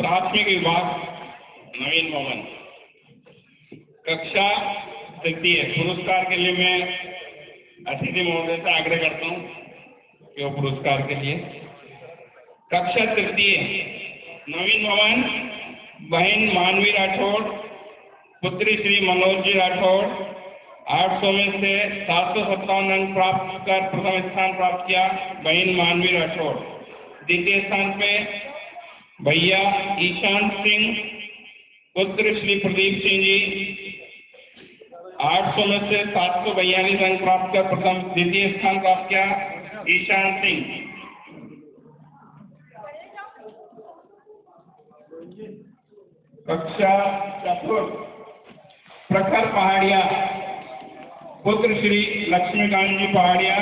प्राथमिक विभाग नवीन मोहन, कक्षा तृतीय, पुरस्कार के लिए मैं अतिथि महोदय से आग्रह करता हूँ कि वो पुरस्कार के लिए। कक्षा तृतीय नवीन मोहन बहन मानवी राठौड़, पुत्री श्री मनोज जी राठौड़, 800 में से 757 अंक प्राप्त कर प्रथम स्थान प्राप्त किया बहन मानवी राठौड़। द्वितीय स्थान पे भैया ईशान सिंह, पुत्र श्री प्रदीप सिंह जी, 800 में से 742 अंक प्राप्त कर प्रथम द्वितीय स्थान प्राप्त किया ईशान सिंह। कक्षा चतुर्थ प्रखर पहाड़िया, पुत्र श्री लक्ष्मीकांत जी पहाड़िया,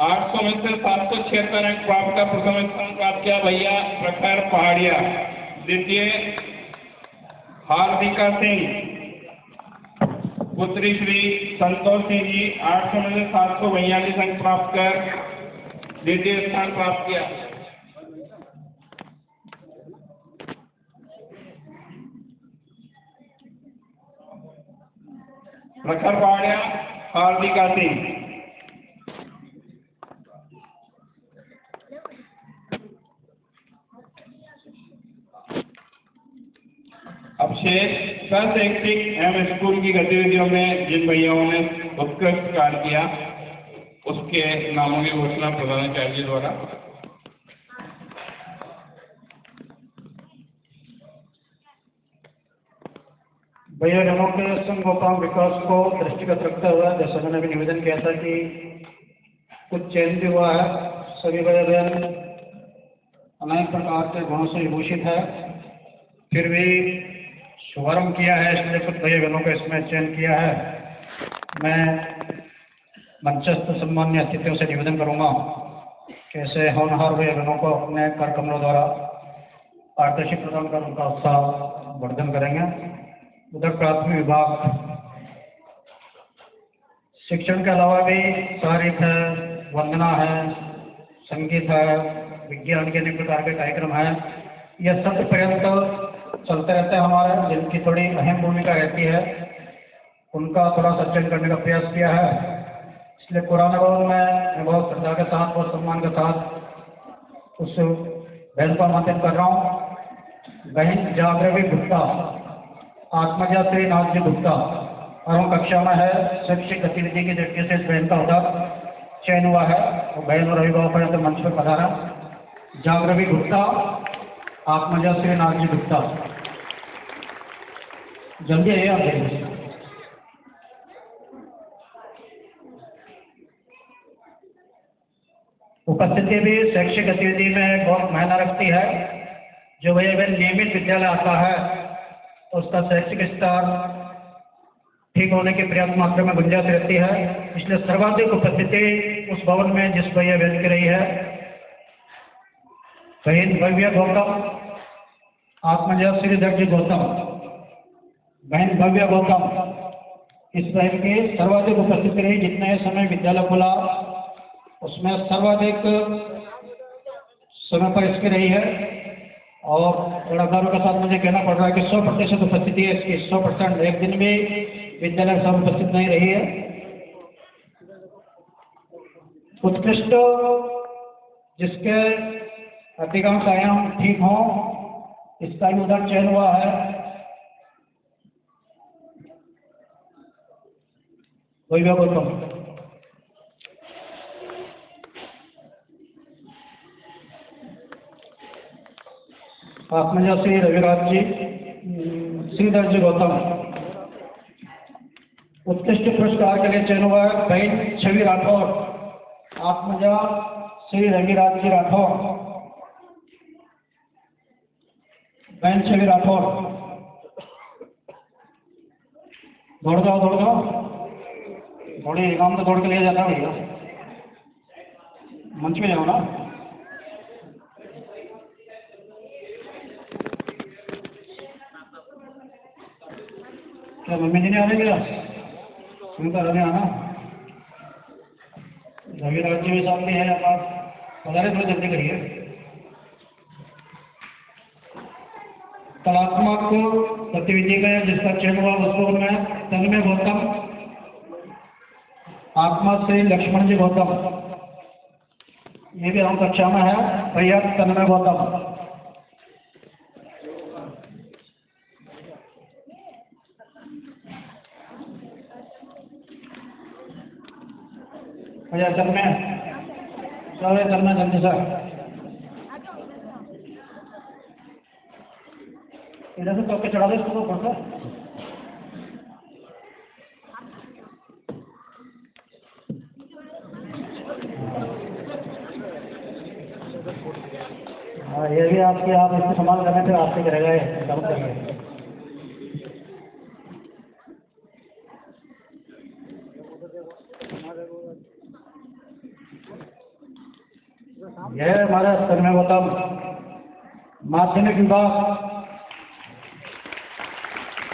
800 में से 776 अंक प्राप्त कर प्रथम स्थान प्राप्त किया भैया प्रखर पहाड़िया। द्वितीय हार्दिका सिंह, पुत्री श्री संतोष सिंह जी, 800 में से 742 अंक प्राप्त कर द्वितीय स्थान प्राप्त किया। प्रखर पहाड़िया हार्दिका सिंह। शेष शैक्षिक एवं स्कूल की गतिविधियों में जिन भैयाओं ने उत्कृष्ट कार्य किया उसके नामों की घोषणा प्रधानाचार्य जी द्वारा। भैया बहनों के संगोपन विकास को दृष्टिगत रखते हुए जैसा मैंने भी निवेदन किया था कि कुछ चयन भी हुआ है। सभी भैया बहन अनेक प्रकार के गुणों से विभूषित है, फिर भी शुभारंभ किया है, इसलिए कुछ भैया बहनों का इसमें चयन किया है। मैं मंचस्थ सम्मान्य अतिथियों से निवेदन करूंगा कि ऐसे होनहार भैया बहनों को अपने कार्यक्रमों द्वारा पारितोषिक प्रदान कर उनका उत्साह वर्धन करेंगे। उधर प्राथमिक विभाग शिक्षण के अलावा भी साहित्य है, वंदना है, संगीत है, विज्ञान के अनेक प्रकार के कार्यक्रम है। यह सत्र पर्यंत चलते रहते हैं हमारे, जिनकी थोड़ी अहम भूमिका रहती है उनका थोड़ा सज्जन करने का प्रयास किया है। इसलिए पुराने भवन में मैं बहुत श्रद्धा के साथ, बहुत सम्मान के साथ उस बहन को आमंत्रित कर रहा हूँ। बहन जागृति गुप्ता, आत्मजा श्री नाथजी गुप्ता और कक्षा में है। शैक्षिक गतिविधि की दृष्टि से इस बहन का होता चयन हुआ है और बहन और अभिभावक पर्यंत मंच पर पधारा। जागृति गुप्ता, आत्मजा श्री नाथजी गुप्ता, जल्दी आइए आप जल्दी। उपस्थिति भी शैक्षिक गतिविधि में बहुत मायना रखती है। जो भैया बहन नियमित विद्यालय आता है तो उसका शैक्षिक स्तर ठीक होने की पर्याप्त मात्रा में गुंजाइश रहती है। इसलिए सर्वाधिक उपस्थिति उस भवन में जिस भैया बहन की रही है, बहन भव्य गौतम, आत्मजा श्रीधर जी गौतम, बहन भव्य गौतम, इस बहन की सर्वाधिक उपस्थिति रही। जितने समय विद्यालय खुला उसमें सर्वाधिक समय पर इसकी रही है और बड़ा गर्व के साथ मुझे कहना पड़ रहा है कि 100% उपस्थिति है इसकी। 100%, एक दिन भी विद्यालय सब उपस्थित नहीं रही है। उत्कृष्ट जिसके अधिकांश आयाम ठीक हों, इसका भी उधर चयन हुआ है। वही भी बोलता आत्मजा श्री रविराज जी, श्रीधर जी गौतम, उत्कृष्ट पुरस्कार के लिए चयन हुआ है। बहन छवि राठौर, आत्मजा श्री रविराज जी राठौर, बहन छवि राठौर। दौड़ जाओ, थोड़ी काम तो दौड़ के लिए जाना भैया, मंच में जाओ ना। क्या मम्मी जी नहीं आ रही क्या? उनका रहे आना। रविराज जी साहब भी है आप बता रहे, थोड़ा जल्दी करिए। कलात्मक गतिविधि में जिसका चयन हुआ उसको में तन्मय गौतम, आत्मा श्री लक्ष्मण जी गौतम, ये भी हम कक्षा में है। भैया तन्मय गौतम, भैया तन्मय, चलो तन्मय जल्दी सर, इधर से टॉप पे चढ़ा दो इसको ऊपर से। हाँ, ये भी आपकी, आप इसको संभाल करने से आपसे करेगा ये काम करेंगे। यह हमारा स्तर में होता माध्यमिक विभाग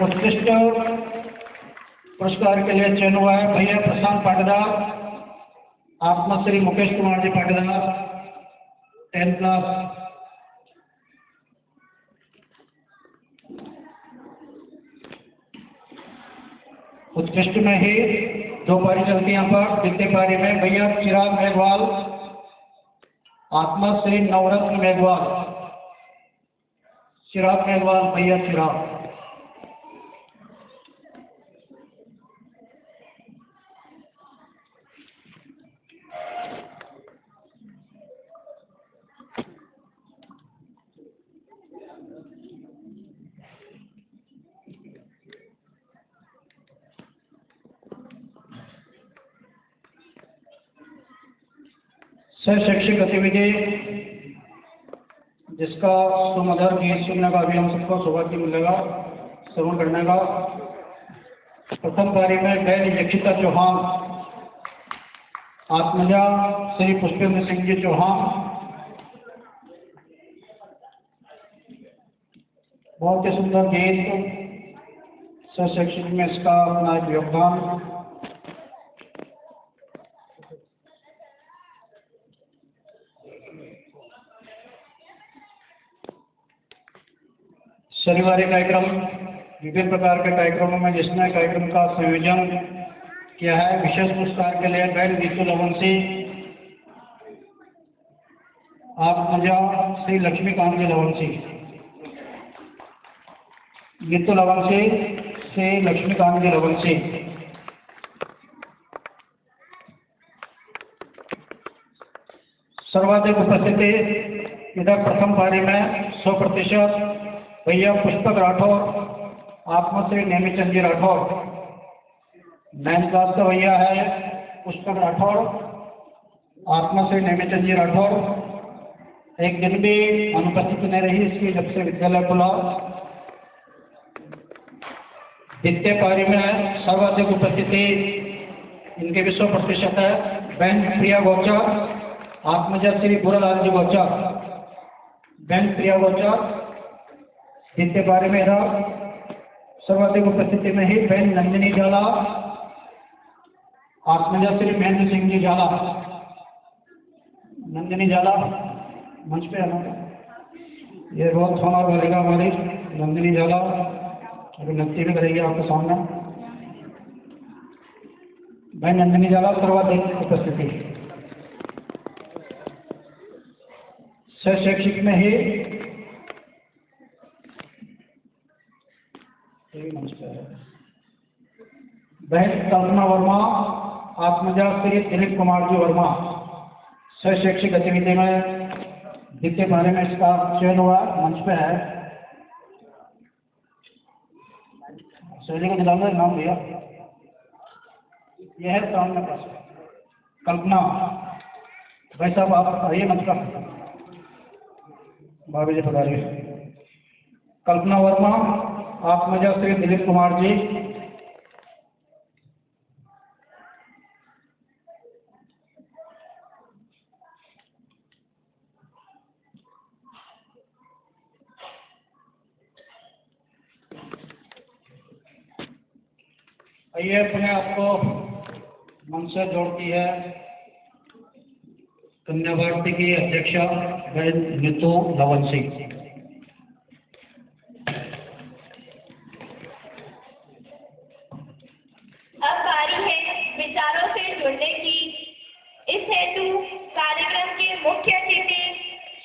उत्कृष्ट पुरस्कार के लिए चयन हुआ है। भैया प्रशांत पाटीदार, आत्मश्री मुकेश कुमार जी पाटीदार, 10th क्लास। उत्कृष्ट में ही 2 पारी चलती है यहाँ पर। द्वितीय पारी में भैया चिराग मेघवाल, आत्मश्री नवरत्न मेघवाल, चिराग मेघवाल, भैया चिराग। शैक्षिक गतिविधि जिसका सुमधुर गीत सुनने का भी हम सबको सौभाग्य मिलेगा, श्रवण करने का। प्रथम पारी में बहन यक्षिता चौहान, आत्मजा श्री पुष्पेंद्र सिंह जी चौहान। बहुत ही सुंदर गीत, शैक्षिक में इसका अपना एक योगदान। शनिवारी कार्यक्रम, विभिन्न प्रकार के कार्यक्रमों में जिसने कार्यक्रम का संयोजन किया है, विशेष पुरस्कार के लिए बहन नीतू लवंशी, आत्मजा श्री लक्ष्मीकांत जी लवंशी, नीतू लवंशी श्री लक्ष्मीकांत जी लवंशी। सर्वाधिक उपस्थिति इधर प्रथम पारी में 100% भैया पुष्पक राठौर, आत्मश्री नेमीचंद जी राठौर। 9th क्लास का भैया है पुष्पक राठौर, आत्मश्री नेमीचंद जी राठौर। एक दिन भी अनुपस्थिति नहीं रही इसकी जब से विद्यालय खुला। द्वितीय पारी में सर्वाधिक उपस्थिति इनके भी 100% है। बहन प्रिया गौचा, आत्मजा श्री बुरालाल जी गौचा। बहन प्रिया गौचा द्वितीय पारी में रहा। सर्वाधिक उपस्थिति में ही बहन नंदिनी झाला, आत्मजा श्री महेंद्र सिंह जी झाला। नंदिनी झाला मंच पे आना, ये बहुत सोना बोलेगा हमारी नंदिनी झाला, अभी नृत्य भी करेगी आपके सामने। बहन नंदिनी झाला सर्वाधिक उपस्थिति। शैक्षिक में ही बहन कल्पना वर्मा, आत्मजा श्री दिलीप कुमार जी वर्मा। शैक्षिक गतिविधि में द्वितीय पारी में इसका चयन हुआ, मंच पे है। शैली को दिलाना नाम दिया, यह है सामने पास कल्पना। भाई साहब आप आइए मंच पर, भाभी जी पधारिए। कल्पना वर्मा, आत्मजा श्री दिलीप कुमार जी। आइए अपने आपको मन से जोड़ती है कन्या भारती की अध्यक्षा बहन नीतू लवंशी। अब बारी है विचारों से जुड़ने की। इस हेतु कार्यक्रम के मुख्य अतिथि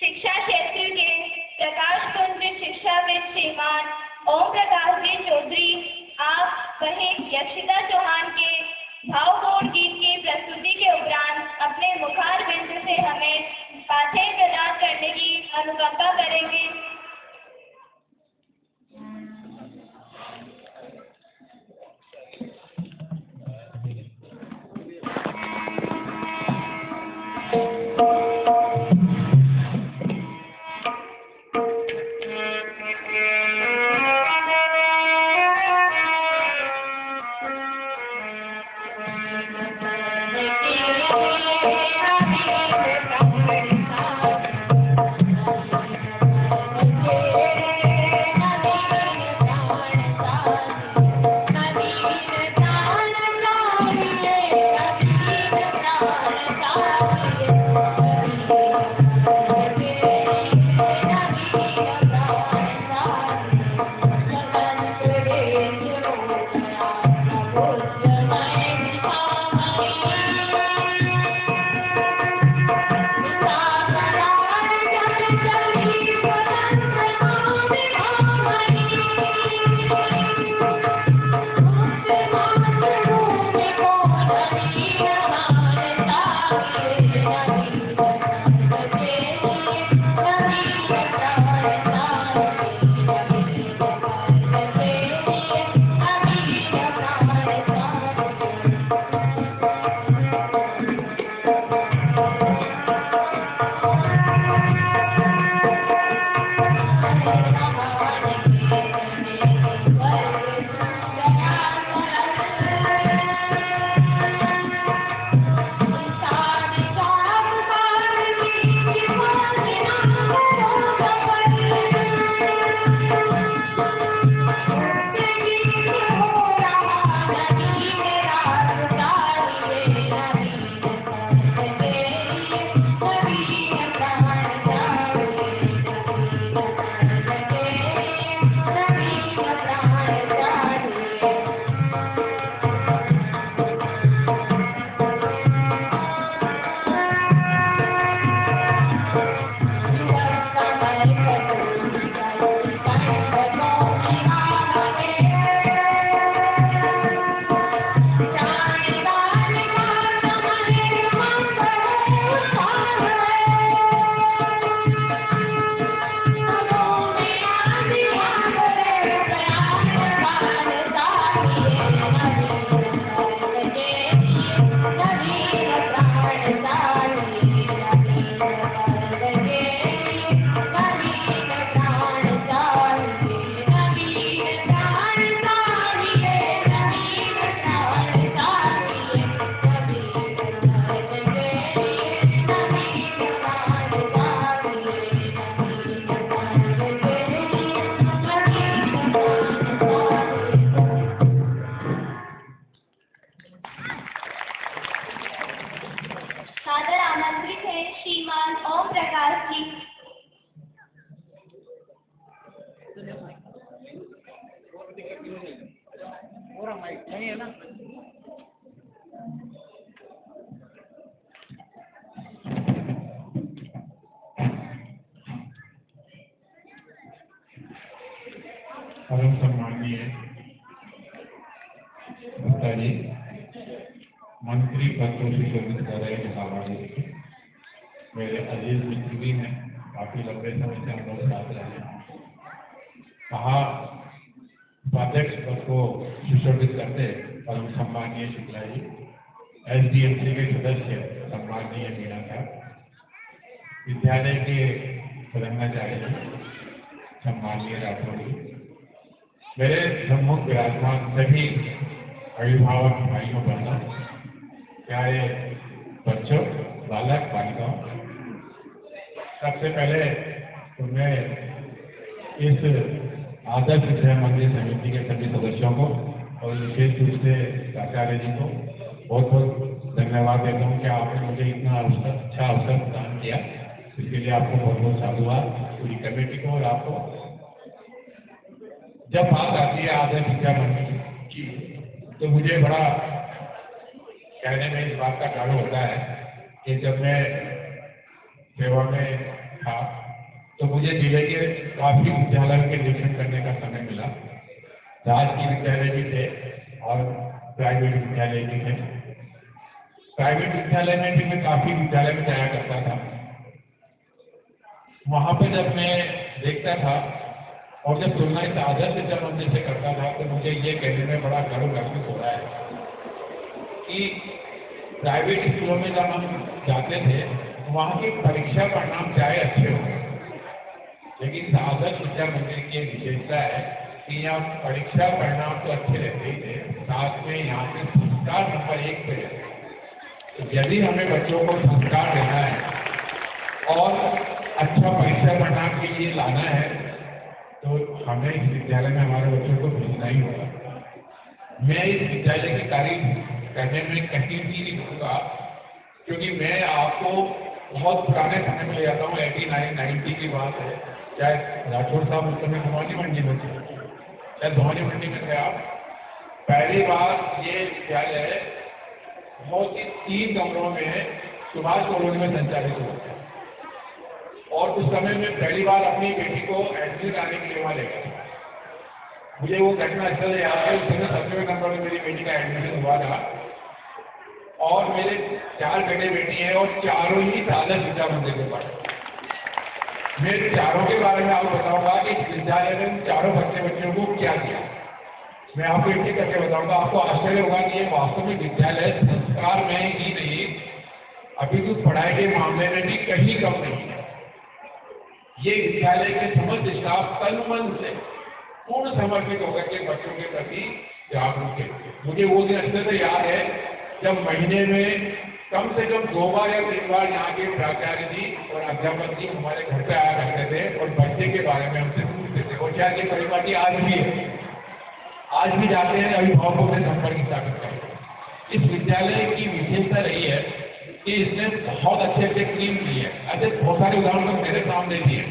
शिक्षा क्षेत्र के प्रकाश कुंज शिक्षाविद श्रीमान ओम प्रकाश जी चौधरी, आप बहन यक्षिता चौहान के भावपूर्ण गीत की प्रस्तुति के उपरांत अपने मुखार बिंद से हमें पाठ्य प्रदान करने की अनुकंपा करेंगे। परम सम्माननीय गुप्ता जी, मंत्री पद को सुशोभित कर रहे हैं, मेरे अजीज मित्र भी हैं, काफी लंबे समय से हम लोग साथ रहे हैं। कहा उपाध्यक्ष पद को सुशोभित करते परम सम्माननीय शुक्ला जी, SDMC के सदस्य सम्माननीय मीणा साहब, विद्यालय के प्रधानाचार्य सम्माननीय राठौर जी, मेरे सम्मुख विराजमान सभी अभिभावक भाइयों बहनों, प्यारे बच्चों, बालक बालिकाओं, सबसे पहले तो मैं इस आदर्श विद्या मंदिर समिति के सभी सदस्यों को और विशेष रूप से आचार्य जी को बहुत बहुत धन्यवाद देता हूँ कि आपने मुझे इतना अच्छा अवसर प्रदान किया। इसके लिए आपको बहुत बहुत साधुवाद, पूरी कमेटी को और आपको। जब बात आती है आदर्श विद्या मंदिर की, तो मुझे बड़ा कहने में इस बात का डर होता है कि जब मैं सेवा में था तो मुझे जिले के काफी विद्यालयों के निरीक्षण करने का समय मिला। राजकीय विद्यालय भी थे और प्राइवेट विद्यालय भी थे। प्राइवेट विद्यालय में भी मैं काफी विद्यालय में जाया करता था। वहां पे जब मैं देखता था और जब तुलना इस आदर्श विद्या मंदिर से करता था तो मुझे ये कहने में बड़ा गर्व महसूस हो रहा है कि प्राइवेट स्कूलों में जब हम जाते थे वहाँ की परीक्षा परिणाम चाहे अच्छे हो, लेकिन आदर्श विद्या मंदिर की विशेषता है कि यहाँ परीक्षा परिणाम तो अच्छे रहते ही थे, साथ में यहाँ पे संस्कार नंबर 1 पे रहते। तो यदि हमें बच्चों को संस्कार देना है और अच्छा परीक्षा परिणाम के लिए लाना है तो हमें इस विद्यालय में हमारे बच्चों को भेजना ही होगा। मैं इस विद्यालय की तारीफ करने में कहीं भी नहीं कहूँगा, क्योंकि मैं आपको बहुत पुराने समय में ले जाता हूँ। 89-90 की बात है, चाहे राठौर साहब उस समय धोनी मंडी में थे, चाहे धोनी मंडी में थे आप। पहली बार ये विद्यालय बहुत ही 3 कमरों में सुभाष कॉलोनी में संचालित हुआ था और उस समय में पहली बार अपनी बेटी को एडमिशन कराने के लिए वहाँ ले गया। मुझे वो घटना अच्छे से याद है। उस समय 7वें नंबर में मेरी बेटी का एडमिशन हुआ था और मेरे 4 बेटे बेटी हैं और चारों ही आदर्श विद्या मंदिर में पढ़े। मैं चारों के बारे में आपको बताऊंगा कि इस विद्यालय ने उन चारों बच्चों को क्या किया। मैं आपको एक करके बताऊंगा। आपको आश्चर्य होगा कि ये वास्तव में विद्यालय संस्कार में ही नहीं, अभी तो पढ़ाई के मामले में भी कहीं कम नहीं है। ये विद्यालय के समस्त स्टाफ तन मन से पूर्ण समर्पित होकर के बच्चों के प्रति जागरूक है। मुझे वो दिन अच्छे से याद है जब महीने में कम से कम 2 बार या 3 बार यहाँ के प्राचार्य जी और अध्यापक जी हमारे घर पे आया करते थे और बच्चे के बारे में हमसे पूछते थे। और क्या ये परिपाटी आज भी है, आज भी जाते हैं अभिभावकों से संपर्क स्थापित करते। इस विद्यालय की विशेषता रही है कि इसने बहुत अच्छे क्लीन किए हैं। ऐसे बहुत सारे उदाहरण मेरे सामने दिए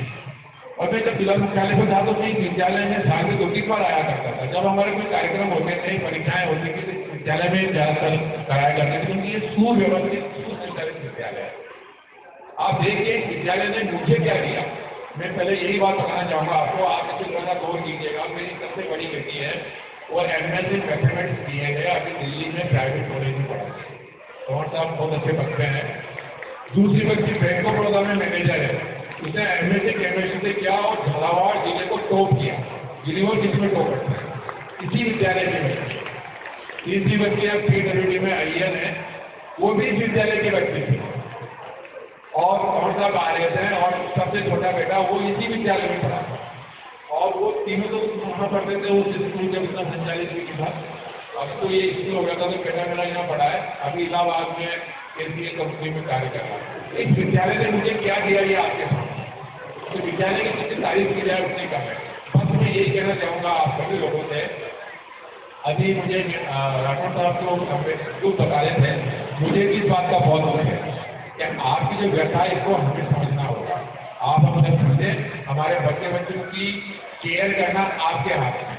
और मैं जब जिला मुख्यालय पर था तो मैं विद्यालय में साल में 2-3 बार आया करता था। जब हमारे कोई कार्यक्रम होते थे, परीक्षाएं होती थी, विद्यालय में ज्यादातर कराया करते थे, क्योंकि ये सुव्यवस्थित सुसंचालित विद्यालय है। आप देखिए विद्यालय ने मुझे क्या दिया। मैं पहले यही बात बताना चाहूँगा आपको, आप इसे थोड़ा गौर कीजिएगा। मेरी सबसे बड़ी बेटी है और MS इन मैथमेटिक्स किए गए, अभी दिल्ली में प्राइवेट कॉलेज में पढ़ा और साहब बहुत अच्छे बच्चे हैं। दूसरी बच्ची बैंक ऑफ बड़ौदा में मैनेजर है, उसने MSc केमिस्ट्री से किया और झालावाड़ जिले को टॉप किया, यूनिवर्सिटी में टॉप करता है इसी विद्यालय में बच्चे। तीसरी बच्ची अब PWD में IN है, वो भी इस विद्यालय के बच्चे थे और कौन सा RS है और सबसे छोटा बेटा वो इसी विद्यालय में पढ़ा और वो तीनों तो वहाँ पढ़ते थे उस स्कूल जब इतना संचालित हुई था। अब तो ये स्कूल हो गया था तो बेटा मेरा यहाँ पढ़ा है, अभी इलाहाबाद में केंद्रीय कंपनी में कार्य कर रहा है। इस विद्यालय ने मुझे क्या दिया ये आपके सामने, तो विद्यालय की जितनी तारीफ की जाए उतनी कम है। बस मैं यही कहना चाहूँगा आप सभी लोगों से। अभी मुझे राठौर साहब को बता रहे थे, मुझे इस बात का बहुत दुख है कि आपकी जो व्यथा है इसको हमें समझना होगा। आप हमें समझें, हमारे बच्चों की केयर करना आपके हाथ में।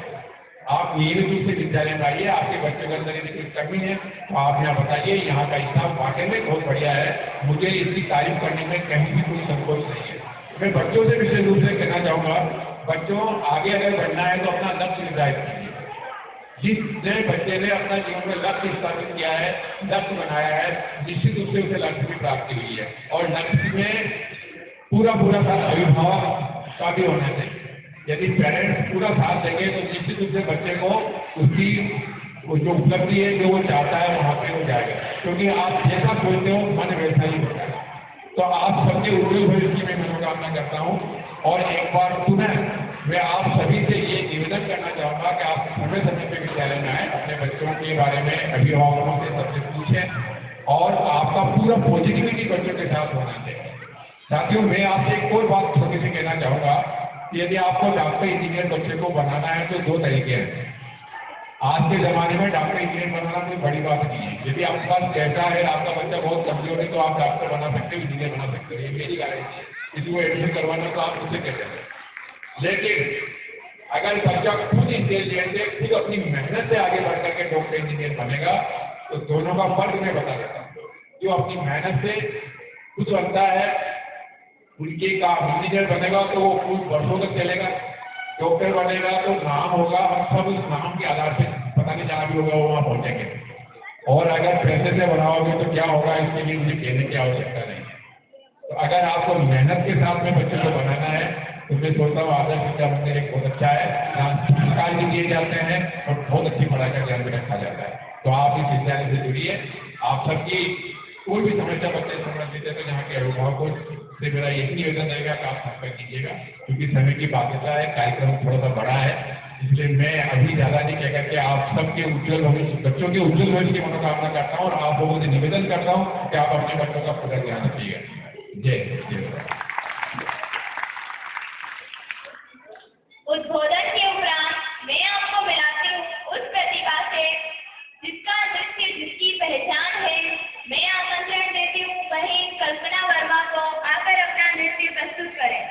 आप नियमित रूप से विद्यालय में आइए, आपके बच्चों के अंदर यदि कोई कमी है तो आप यहाँ बताइए। यहाँ का स्टाफ वाकई में बहुत बढ़िया है, मुझे इसकी तारीफ करने में कहीं भी कोई संकोच नहीं है। मैं बच्चों से विशेष रूप से कहना चाहूँगा, बच्चों आगे अगर बढ़ना है तो अपना लक्ष्य निर्धारित कीजिए। जिसने बच्चे ने अपना जीवन में लक्ष्य स्थापित किया है, लक्ष्य बनाया है, निश्चित रूप से उसे लक्ष्य की प्राप्ति हुई है। और लक्ष्य में पूरा साथ अभिभावक का भी होना चाहिए। यदि पेरेंट्स पूरा साथ देंगे तो निश्चित रूप से बच्चे को उसकी जो उपलब्धि है, जो वो चाहता है, वहाँ पे हो जाएगा। क्योंकि आप जैसा सोचते हो मन वैसा ही होता है। तो आप सबके उज्जवल भविष्य की मैं मनोकामना करता हूँ। और एक बार पुनः मैं आप सभी से ये निवेदन करना चाहूँगा कि आप समय पे विद्यालय में आए, अपने बच्चों के बारे में अभिभावकों से सबसे पूछें और आपका पूरा पॉजिटिविटी बच्चों के साथ होना चाहिए। साथियों, मैं आपसे एक और बात छोटी सी कहना चाहूँगा कि यदि आपको डॉक्टर इंजीनियर बच्चे को बनाना है तो 2 तरीके हैं। आज के ज़माने में डॉक्टर इंजीनियर बनाना कोई बड़ी बात नहीं है। यदि आपके पास पैसा है, आपका बच्चा बहुत कमजोर है, तो आप डॉक्टर बना सकते हो, इंजीनियर बना सकते हो। ये मेरी गारंटी है। किसी को एडमिशन करवाना तो आप मुझसे कहते हैं। लेकिन अगर बच्चा खुद इंटेलिजेंट है, खुद अपनी मेहनत से आगे बढ़ करके डॉक्टर इंजीनियर बनेगा, तो दोनों का फर्क मैं बता देता हूँ। जो अपनी मेहनत से कुछ बनता है, उनके का इंजीनियर बनेगा तो वो कुछ वर्षों तक चलेगा। डॉक्टर बनेगा तो नाम होगा, हम सब उस नाम के आधार से पता नहीं जहाँ भी होगा वो वहाँ पहुँचेंगे। और अगर पैसे से बनाओगे तो क्या होगा, इसके लिए मुझे कहने की आवश्यकता नहीं है। तो अगर आपको मेहनत के साथ में बच्चों को बनाना है तो मैं सोचता हूँ आदर्श विद्या मंदिर एक बहुत अच्छा है। यहाँ संस्कार भी दिए जाते हैं और बहुत अच्छी पढ़ाई का ज्ञान भी रखा जाता है। तो आप इस विद्यालय से जुड़िए। आप सबकी कोई भी समस्या बच्चे संबंधित है तो यहाँ के अभिभावकों से मेरा यही निवेदन रहेगा कि आप संपर्क कीजिएगा, क्योंकि समय की बाध्यता है, कार्यक्रम थोड़ा सा बड़ा है, इसलिए मैं अभी ज़्यादा नहीं कह करके आप सबके उज्जवल भविष्य, बच्चों के उज्जवल भविष्य की मनोकामना करता हूँ और आप लोगों से निवेदन करता हूँ कि आप अपने बच्चों का पूरा ध्यान रखिएगा। जय। उद्बोधन के उपरांत मैं आपको मिलाती हूँ उस प्रतिभा से जिसका नृत्य जिसकी पहचान है। मैं आमंत्रण देती हूँ बहन कल्पना वर्मा को आकर अपना नृत्य प्रस्तुत करें।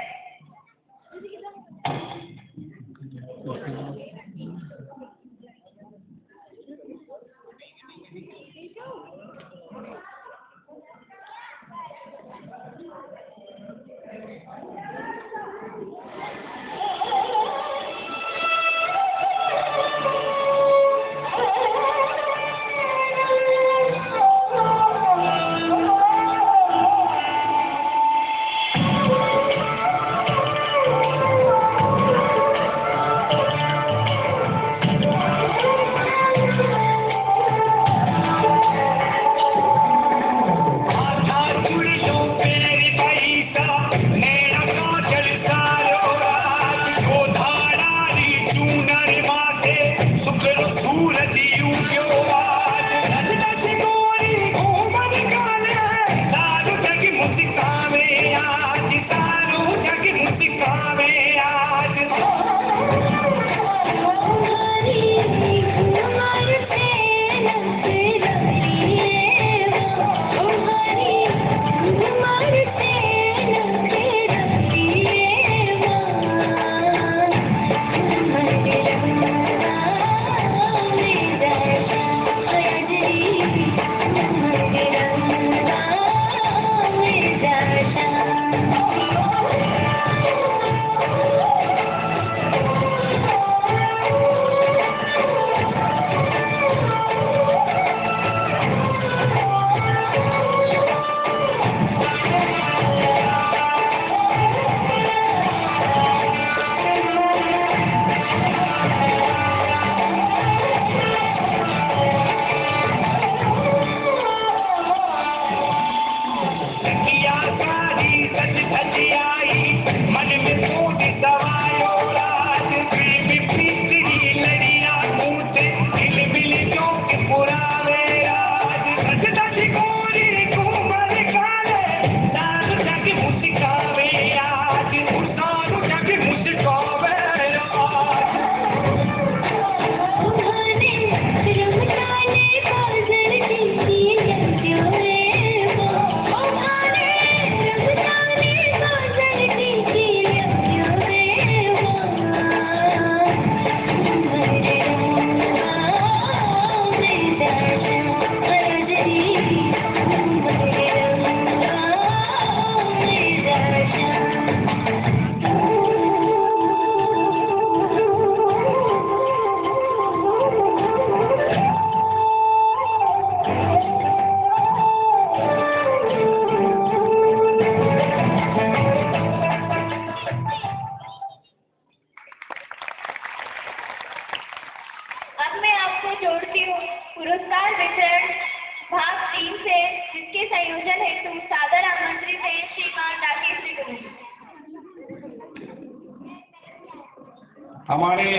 हमारे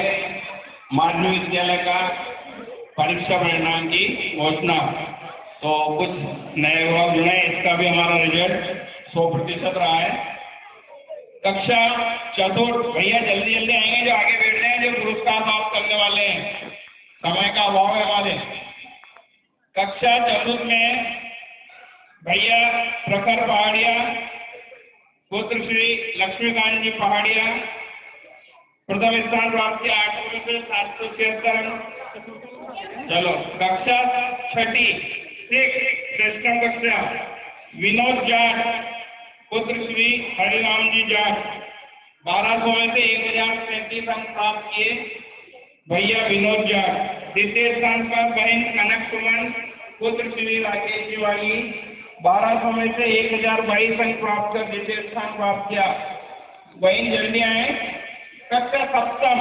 माध्यमिक विद्यालय का परीक्षा परिणाम की घोषणा। तो कुछ नए युवक जुड़े, इसका भी हमारा रिजल्ट 100% रहा है। कक्षा चतुर्थ, भैया जल्दी जल्दी आएंगे, जो आगे बैठ रहे हैं, जो पुरस्कार प्राप्त करने वाले हैं, समय का अभाव है हमारे। कक्षा चतुर्थ में भैया प्रखर पहाड़िया, पुत्र श्री लक्ष्मीकांत जी पहाड़िया, प्रथम स्थान प्राप्त किया 8 में से 776। चलो कक्षा छठी, श्रेष्ठम कक्षा, विनोद जाट, पुत्र श्री हरिराम जी जाट, 1200 में से 1035 अंक प्राप्त किए भैया विनोद जाट। द्वितीय स्थान पर बहन कनक सुमन, पुत्र श्री राकेश जी वाली, 1200 में से 1022 अंक प्राप्त कर द्वितीय स्थान प्राप्त किया। बहन जल्दी आए। कक्षा सप्तम,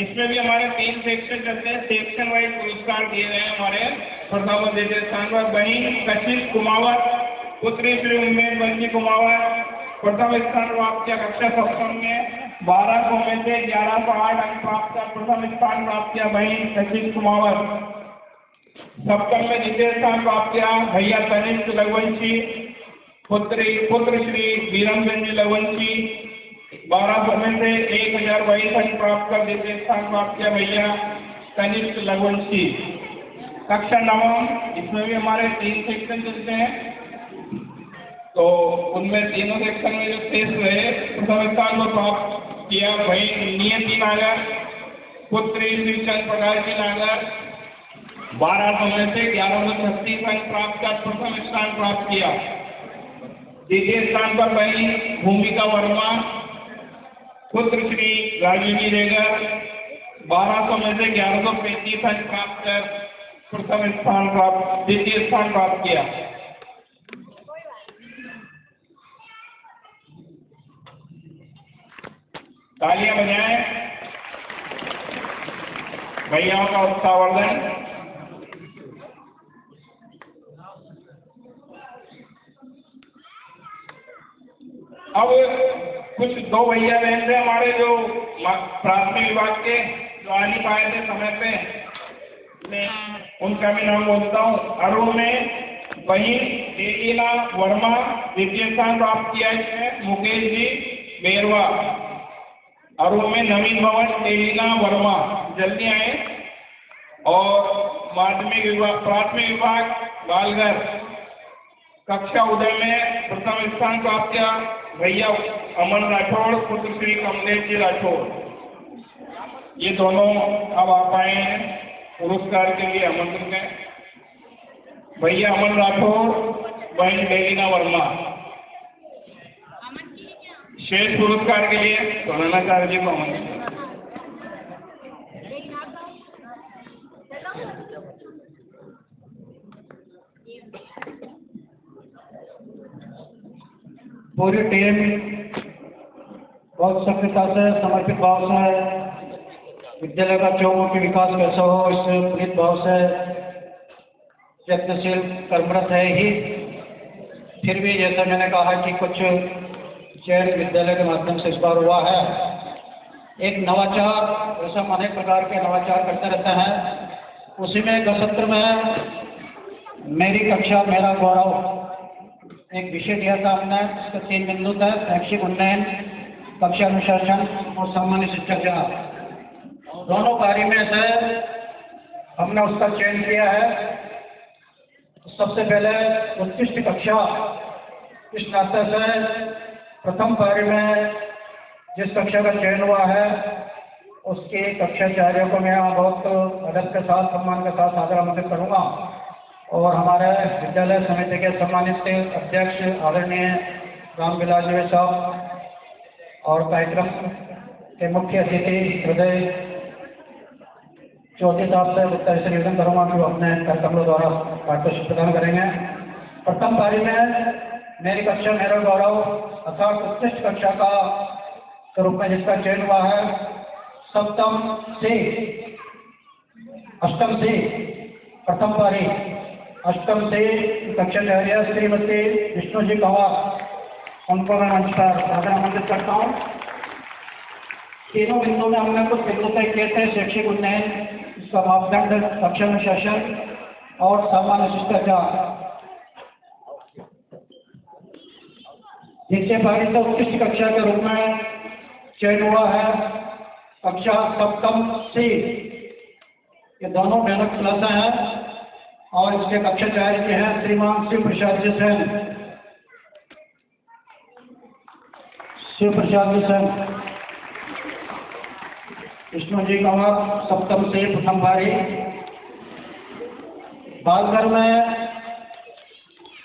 इसमें भी हमारे 3 सेक्शन चलते हैं, सेक्शन वाइज पुरस्कार दिए गए हैं हमारे। प्रथम और द्वितीय स्थान पर बहन कशिश कुमावत, पुत्री श्री उम्मेद बंजी कुमावत, प्रथम स्थान प्राप्त किया। कक्षा सप्तम में 1200 में से 1108 अंक प्राप्त कर प्रथम स्थान प्राप्त किया बहन कशिश कुमावत। सप्तम में द्वितीय स्थान प्राप्त किया भैया तनिष्क लघुवंशी, पुत्र श्री वीरमगंज लघुवंशी, 1200 में से 1022 अंक प्राप्त कर द्वितीय स्थान प्राप्त किया भैया तनिष्क लघुवंशी। कक्षा नवम, इसमें भी हमारे 3 सेक्शन चलते हैं, तो उनमें तीनों सेक्शन में जो शेष रहे, प्रथम स्थान को प्राप्त किया भाई नियति नागर, पुत्री श्री चंद्र प्रकाश जी नागर, 1200 में से 1136 अंक प्राप्त कर प्रथम स्थान प्राप्त किया। द्वितीय स्थान पर बहन भूमिका वर्मा, पुत्र श्री राजू जी रेगर, 1200 में से 1135 अंक प्राप्त कर प्रथम स्थान प्राप्त द्वितीय स्थान प्राप्त किया। तालियां बजाएं भैयाओं का उत्साहवर्धन। अब कुछ 2 भैया बहन थे हमारे जो प्राथमिक विभाग के, जो आ नहीं पाए थे समय पे, मैं उनका भी नाम बोलता हूँ। अरुण में बहन देवीना वर्मा द्वितीय स्थान प्राप्त किया है, मुकेश जी बेरवा। अरुण में नवीन भवन देवीना वर्मा, जल्दी आए। और माध्यमिक विभाग, प्राथमिक विभाग बालघर, कक्षा उदय में प्रथम स्थान प्राप्त किया भैया अमन राठौड़, पुत्र श्री कमलेश जी राठौड़। ये दोनों अब आप आए हैं पुरस्कार के लिए आमंत्रित हैं। भैया अमन राठौड़, बहन देवीना वर्मा। शेष पुरस्कार के लिए प्रधानाचार्य जी को आमंत्रित हैं। पूरी टीम बहुत सक्रियता से, समर्पित भाव से, विद्यालय का चौमुखी विकास कैसा हो, इससे प्रीत भाव से यत्नशील कर्मरत है ही। फिर भी जैसा मैंने कहा कि कुछ चयन विद्यालय के माध्यम से इस बार हुआ है। एक नवाचार, जैसे हम अनेक प्रकार के नवाचार करते रहते हैं, उसी में गत सत्र में मेरी कक्षा मेरा गौरव एक विषय दिया था हमने। इसके 3 बिंदु थे, शैक्षिक उन्नयन, कक्षा अनुशासन और सामान्य शिष्टाचार। दोनों कार्य में से हमने उसका चयन किया है। सबसे पहले उत्कृष्ट कक्षा, इस नाते से प्रथम कार्य में जिस कक्षा का चयन हुआ है उसके कक्षाचार्यों को मैं बहुत अदब के साथ, सम्मान के साथ आदर आमंत्रित करूँगा। और हमारे विद्यालय समिति के सम्मानित अध्यक्ष आदरणीय रामविलास जी साहब और कार्यक्रम के मुख्य अतिथि हृदय चौधरी साहब से उत्तर से निवेदन करूँगा कि वो अपने कार्यक्रमों द्वारा पारितोषिक प्रदान करेंगे। प्रथम कार्य में मेरी कक्षा मेरा गौरव अर्थात उत्कृष्ट कक्षा का स्वरूप में जिसका चयन हुआ है, सप्तम से अष्टम से प्रथम पारी अष्टम से कक्षाचार्य श्रीमती विष्णु जी पवार, उनको मैं मंच पर आदर आमंत्रित करता हूँ। तीनों बिंदुओं में हमने कुछ बिंदु तय किए थे। शैक्षिक उन्नयन, इसका मापदंड, कक्षा में शासन और सामान्य शिष्टाचार। जिससे पारी से उत्कृष्ट कक्षा के रूप में चयन हुआ है कक्षा सप्तम सी। ये दोनों मेहनत क्लासें हैं और इसके कक्षाचार्य के हैं श्रीमान शिव प्रसाद जी सेन। शिव प्रसाद जी सेन, विष्णु जी कंवर, सप्तम से प्रथम पारी। बालघर में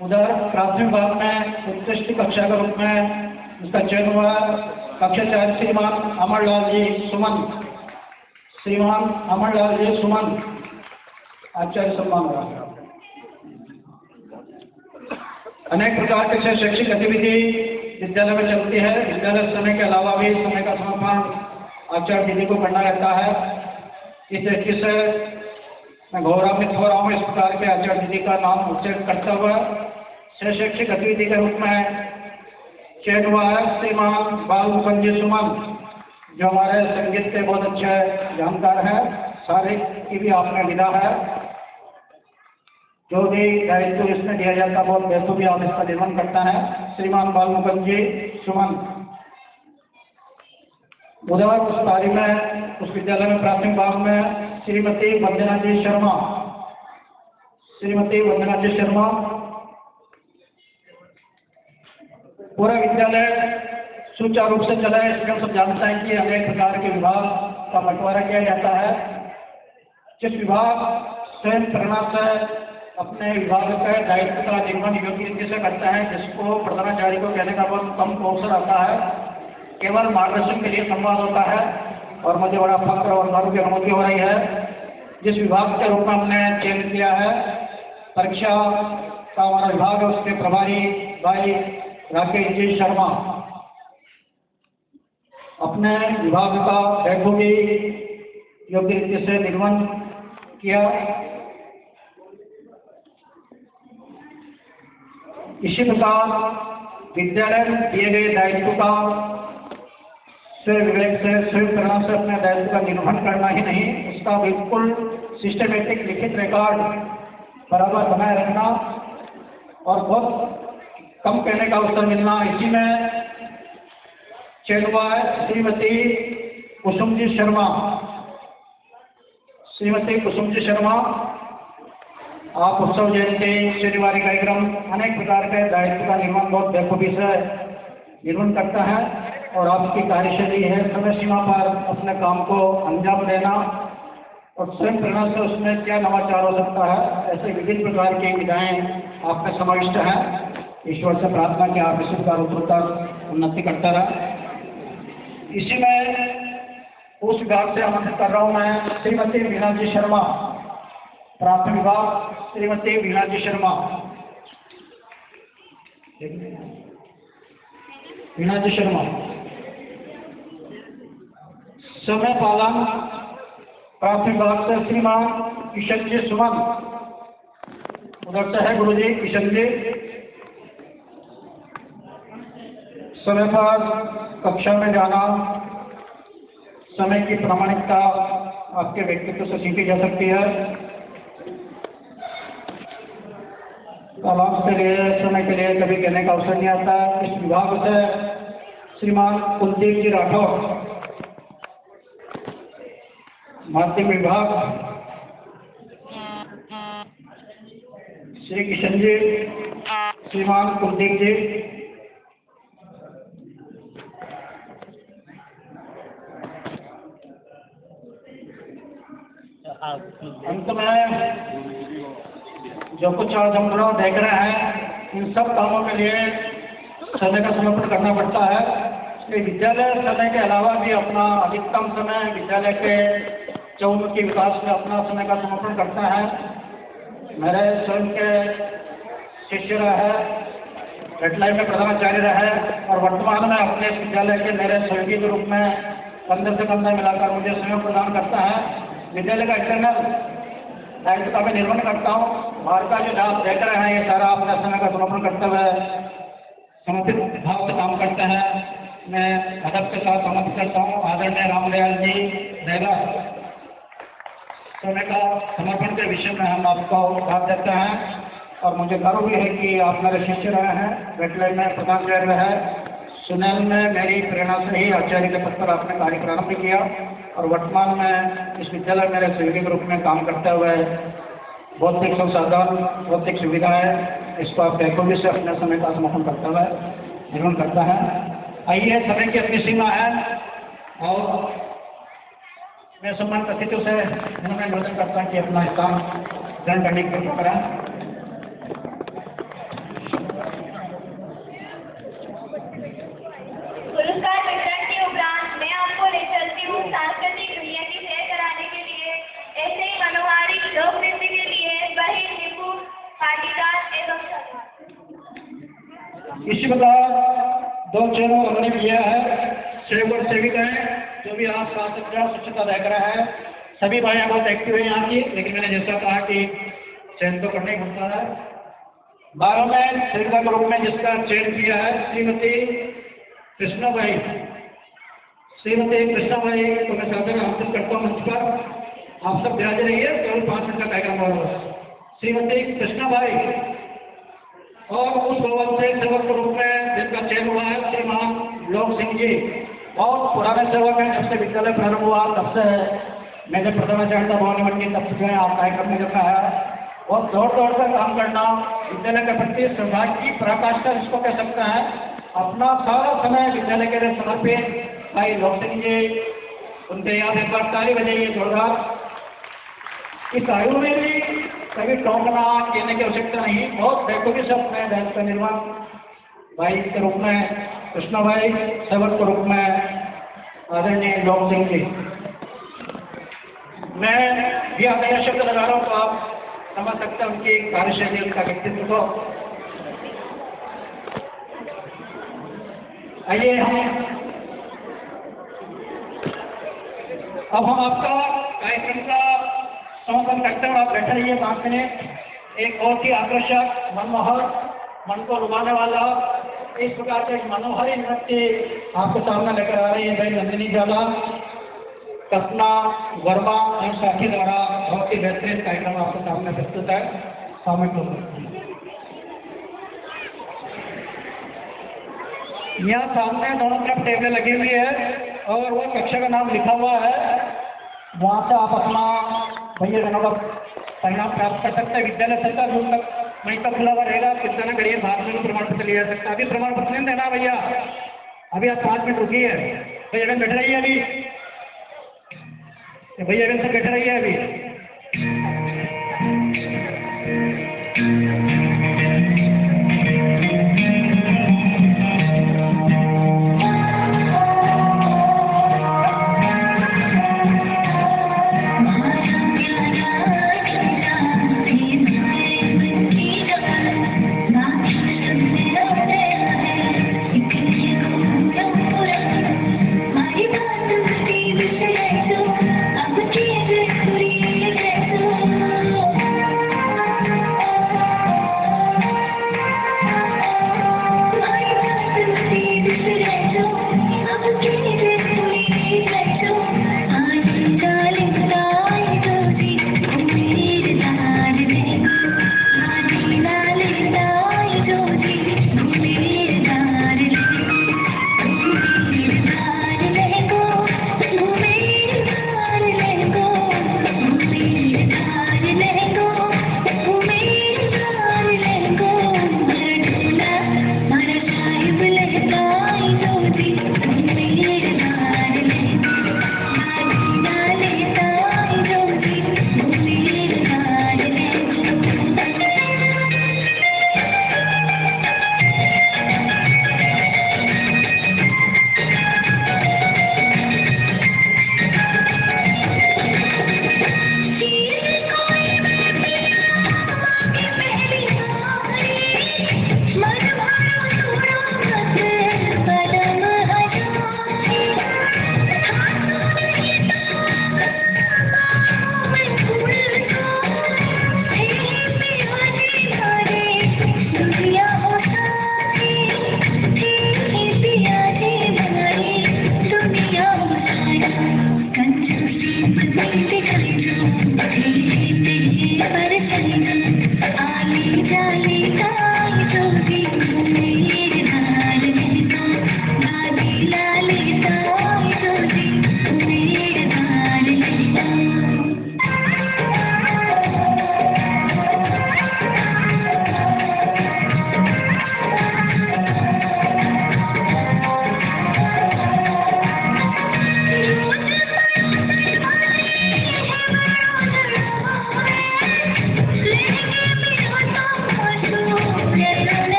उधर प्राथमिक भाग में उत्कृष्ट कक्षा के रूप में इसका चयन हुआ कक्षाचार्य श्रीमान अमरलाल जी सुमन। श्रीमान अमरलाल जी सुमन आचार्य सम्मान हुआ। अनेक प्रकार के शैक्षिक गतिविधि विद्यालय में चलती है। विद्यालय समय के अलावा भी समय का समर्पण आचार्य दीदी को करना रहता है। इस दृष्टि से मैं गौरवान्वित हो रहा हूँ इस प्रकार के आचार्य दीदी का नाम उच्चारण करता हुआ। शैक्षिक गतिविधि के रूप में चयन हुआ है श्रीमान बाल मुकुंद जी सुमन, जो हमारे संगीत के बहुत अच्छे जानकार हैं। सारे की भी आपने विदा है। जो भी दायित्व इसमें दिया जाता है बहुत बेखूबी आप इसका निर्वहन करता है श्रीमान बाल मुकुंद जी सुमन। बुधवार उस पारी में उस विद्यालय में प्राथमिक भाग में श्रीमती वंदना जी शर्मा। श्रीमती वंदना जी शर्मा। पूरा विद्यालय सुचारू रूप से चला है। इसमें हम सब जानते हैं कि अनेक प्रकार के विभाग का बंटवारा किया जाता है। जिस विभाग स्वयं प्रेरणा से अपने विभाग के दायित्व का निर्वहन योग्य रीति से करता है, जिसको प्रधानाचार्य को कहने का बहुत कम अवसर आता है, केवल मार्गदर्शन के लिए संवाद होता है और मुझे बड़ा फक्र और गर्व की अनुभूति हो रही है। जिस विभाग के रूप में हमने चयन किया है, परीक्षा का हमारा विभाग है, उसके प्रभारी भाई राकेश जी शर्मा अपने विभाग का बखूबी योग्य रीति से निर्वहन किया। इसी प्रकार विद्यालय में दिए गए दायित्व का स्वयं विवेक से स्वयं प्रेरणा से अपने दायित्व का निर्वहन करना ही नहीं, उसका बिल्कुल सिस्टमेटिक लिखित रिकॉर्ड बराबर बनाए रखना और बहुत कम कहने का अवसर मिलना। इसी में चयन हुआ है श्रीमती कुसुम जी शर्मा। श्रीमती कुसुम जी शर्मा, आप उत्सव जयंती, शनिवारी कार्यक्रम, अनेक प्रकार के दायित्व का निर्वहन बहुत बेखूबी से निर्वहन करता है और आपकी कार्यशैली है समय सीमा पर अपने काम को अंजाम देना और स्वयं प्रेरणा से उसमें क्या नवाचार हो सकता है, ऐसे विभिन्न प्रकार की विधाएं आप में समाविष्ट हैं। ईश्वर से प्रार्थना कि आप इस प्रकार उत्तरोत्तर उन्नति करता रहे। इसी में उस विभाग से आमंत्रित कर रहा हूँ मैं श्रीमती वीणा जी शर्मा, प्राथमिक विभाग श्रीमती वीणा जी शर्मा। वीणा जी शर्मा। समय पालन प्राथमिक विभाग से श्रीमान किशन जी सुमन। उधर से है गुरु जी किशन जी। समय पर कक्षा में जाना, समय की प्रामाणिकता आपके व्यक्तित्व से सीखी जा सकती है। तालाब के लिए समय के लिए कभी कहने का अवसर नहीं आता। इस विभाग से श्रीमान कुलदीप जी राठौर। माध्यमिक विभाग श्री किशन जी, श्रीमान कुलदीप जी। अंत में जो कुछ आज हम लोग देख रहे हैं, इन सब कामों के लिए समय का समर्पण करना पड़ता है। इसलिए विद्यालय समय के अलावा भी अपना अधिकतम समय विद्यालय के चौमुखी विकास में अपना समय का समर्पण करता है। मेरे स्वयं के शिष्य रहे, हेडलाइन में प्रधानाचार्य रहे और वर्तमान में अपने विद्यालय के मेरे सहयोगी के रूप में कंधे से कंधा मिलाकर मुझे सहयोग प्रदान करता है। विद्यालय का इंटरनल दायित्व का मैं निर्वहन करता हूँ। बाहर का जो आप देख रहे हैं, ये सारा अपने समय का समर्पण करते हुए समर्पित भाव से काम करते हैं। मैं अदब के साथ आमंत्रित करता हूँ आदरणीय रामदयाल जी देगा। समय का समर्पण के विषय में हम आपको बात देते हैं और मुझे गर्व भी है कि आप मेरे शिष्य रहे हैं। वेटलैंड में प्रधानाचार्य है, सुनेल में मेरी प्रेरणा से ही आचार्य के पद पर आपने कार्य प्रारंभ किया और वर्तमान में इस विद्यालय मेरे सहयोगी के रूप में काम करते हुए भौतिक संसाधन, भौतिक सुविधाएं, इसको आप बखूबी से अपने समय का समर्पण करते हुए निर्वहन करता है। आइए, समय की अपनी सीमा है और मैं सम्मानित अतिथियों से उन्होंने निवेदन करता हूँ कि अपना स्थान ग्रहण करने की कृपा करें। पुरस्कार वितरण के उपरांत मैं आपको ले चलती हूँ सांस्कृतिक दुनिया की सैर कराने के लिए। ऐसे ही मनोहारी लोक नृत्य के लिए वही निपुण पाटीदार एवं इसी प्रकार 2 चरणों हमने किया है। सेवक और सेविकाएं जो भी आप स्वच्छता देख रहा है, सभी भाइयाँ बहुत एक्टिव है यहाँ की, लेकिन मैंने जैसा कहा कि चयन तो करना ही पड़ता है। 12 में सेविका के रूप में जिसका चयन किया है श्रीमती कृष्णाबाई को मैं सादर आमंत्रित करता हूँ मंच पर। आप सब ध्यान रहिए, केवल 5 मिनट का कार्यक्रम होगा। श्रीमती कृष्णाबाई और उस भवन से सेवक के रूप में जिनका चयन हुआ है श्रीमान लोक सिंह जी, और पुराने सेवक हैं। जब से विद्यालय प्रारंभ हुआ तब से मैं जब प्रधानाचार्य था भवन मंडी, तब से आप कार्यक्रम में रखा है और दौड़ कर काम करना, विद्यालय के प्रति सौभाग्य की पराकाष्ठा इसको कह सकते हैं। अपना सारा समय विद्यालय के लिए समर्पित भाई लोक सिंह जी, उनके यहाँ एक बार ताली बजाइए जोरदार। इस आयु में भी कभी टोकना कहने की आवश्यकता नहीं, बहुत बेखूबी से अपने दायित्व का निर्वाह भाई के रूप में कृष्णा भाई, सेवक के रूप में आदरणीय लोक सिंह जी। मैं भी आदरणीय शब्द लगा रहा हूँ तो आप समझ सकते हैं उनकी कार्यशैली, उनका व्यक्तित्व को। आइए अब हम आपका कार्यक्रम का समापन करते हैं। आप बैठे रहिए 5 मिनट। एक बहुत ही आकर्षक, मनमोहक, मन को लुभाने वाला इस प्रकार का एक मनोहरी नृत्य आपके सामने लेकर आ रही है भाई नंदिनी जाला, कल्पना वर्मा और साथी द्वारा बहुत ही बेहतरीन कार्यक्रम आपके सामने प्रस्तुत है। यहाँ सामने दोनों तरफ टेबलें लगी हुई है और वो कक्षा का नाम लिखा हुआ है, वहाँ से आप अपना भैया बहनों का परिणाम प्राप्त कर सकते हैं। विद्यालय सरकार जून तक वहीं तक खुला हुआ रहेगा, चिंता न करिए, बाद में प्रमाण पत्र लिया जा सकता है। अभी प्रमाण पत्र नहीं देना भैया, अभी आप 5 मिनट रुकिए। भैया बहन बैठे रहिए, अभी भैया बहन से बैठे रहिए अभी। अब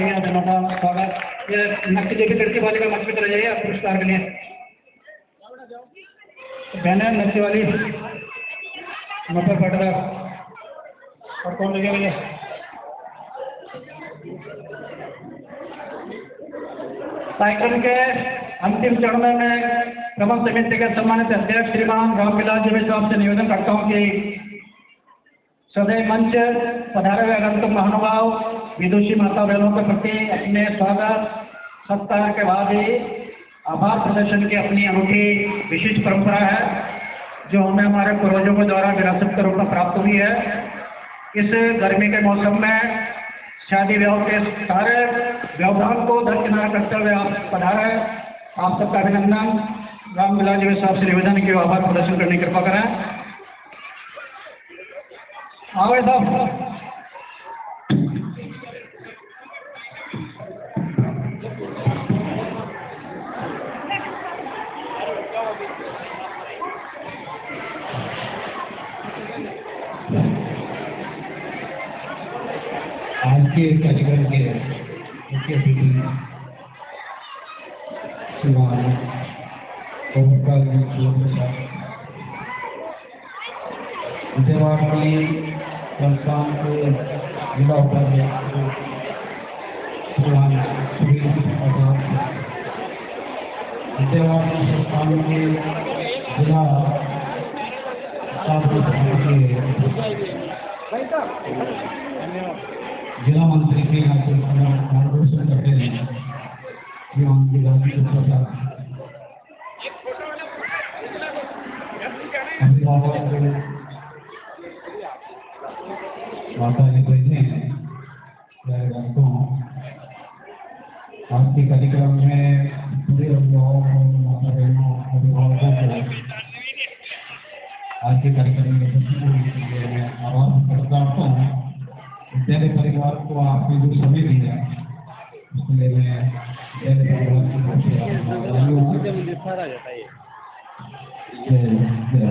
भैया दोनों का स्वागत। ये नक्की देवी लड़की वाले का मंच पे चले जाइए आप पुरस्कार के लिए। बहने नक्की वाली मतलब पढ़ रहा और कौन लगे भैया? कार्यक्रम के अंतिम चरण में मैं प्रबंध समिति के सम्मानित अध्यक्ष श्रीमान रामविलास जी साहब से निवेदन करता हूँ कि सदैव मंच पधारे हुए आगंतुक महानुभाव विदुषी माता बहनों के प्रति अपने स्वागत सत्कार के बाद ही आभार प्रदर्शन की अपनी अनूठी विशिष्ट परंपरा है जो हमें हमारे पूर्वजों के द्वारा विरासत के रूप में प्राप्त हुई है। इस गर्मी के मौसम में शादी विवाह के सारे व्यवधान को दरकिनार करते हुए आप पधारे, आप सबका अभिनंदन। रामविलास जी साहब से निवेदन की आभार प्रदर्शन करने की कृपा करें। आवे साहब आज के कार्यक्रम के मुख्य अतिथि श्रीमान विजयवाड़ी संस्थान के जिला उपाध्यक्ष श्रीमान विजयवाड़ी संस्थान के जिला जिला मंत्री के मार्गदर्शन करते हैं श्रीमान अभिभावक माता जी बैठे हैं। आज के कार्यक्रम में पूरे अभिभावकों माता बहनों अभिभावकों को आज के कार्यक्रम में आभार करता हूँ। तेरे परिवार को आपने जो समय दिया उसके लिए मैं तेरे परिवार की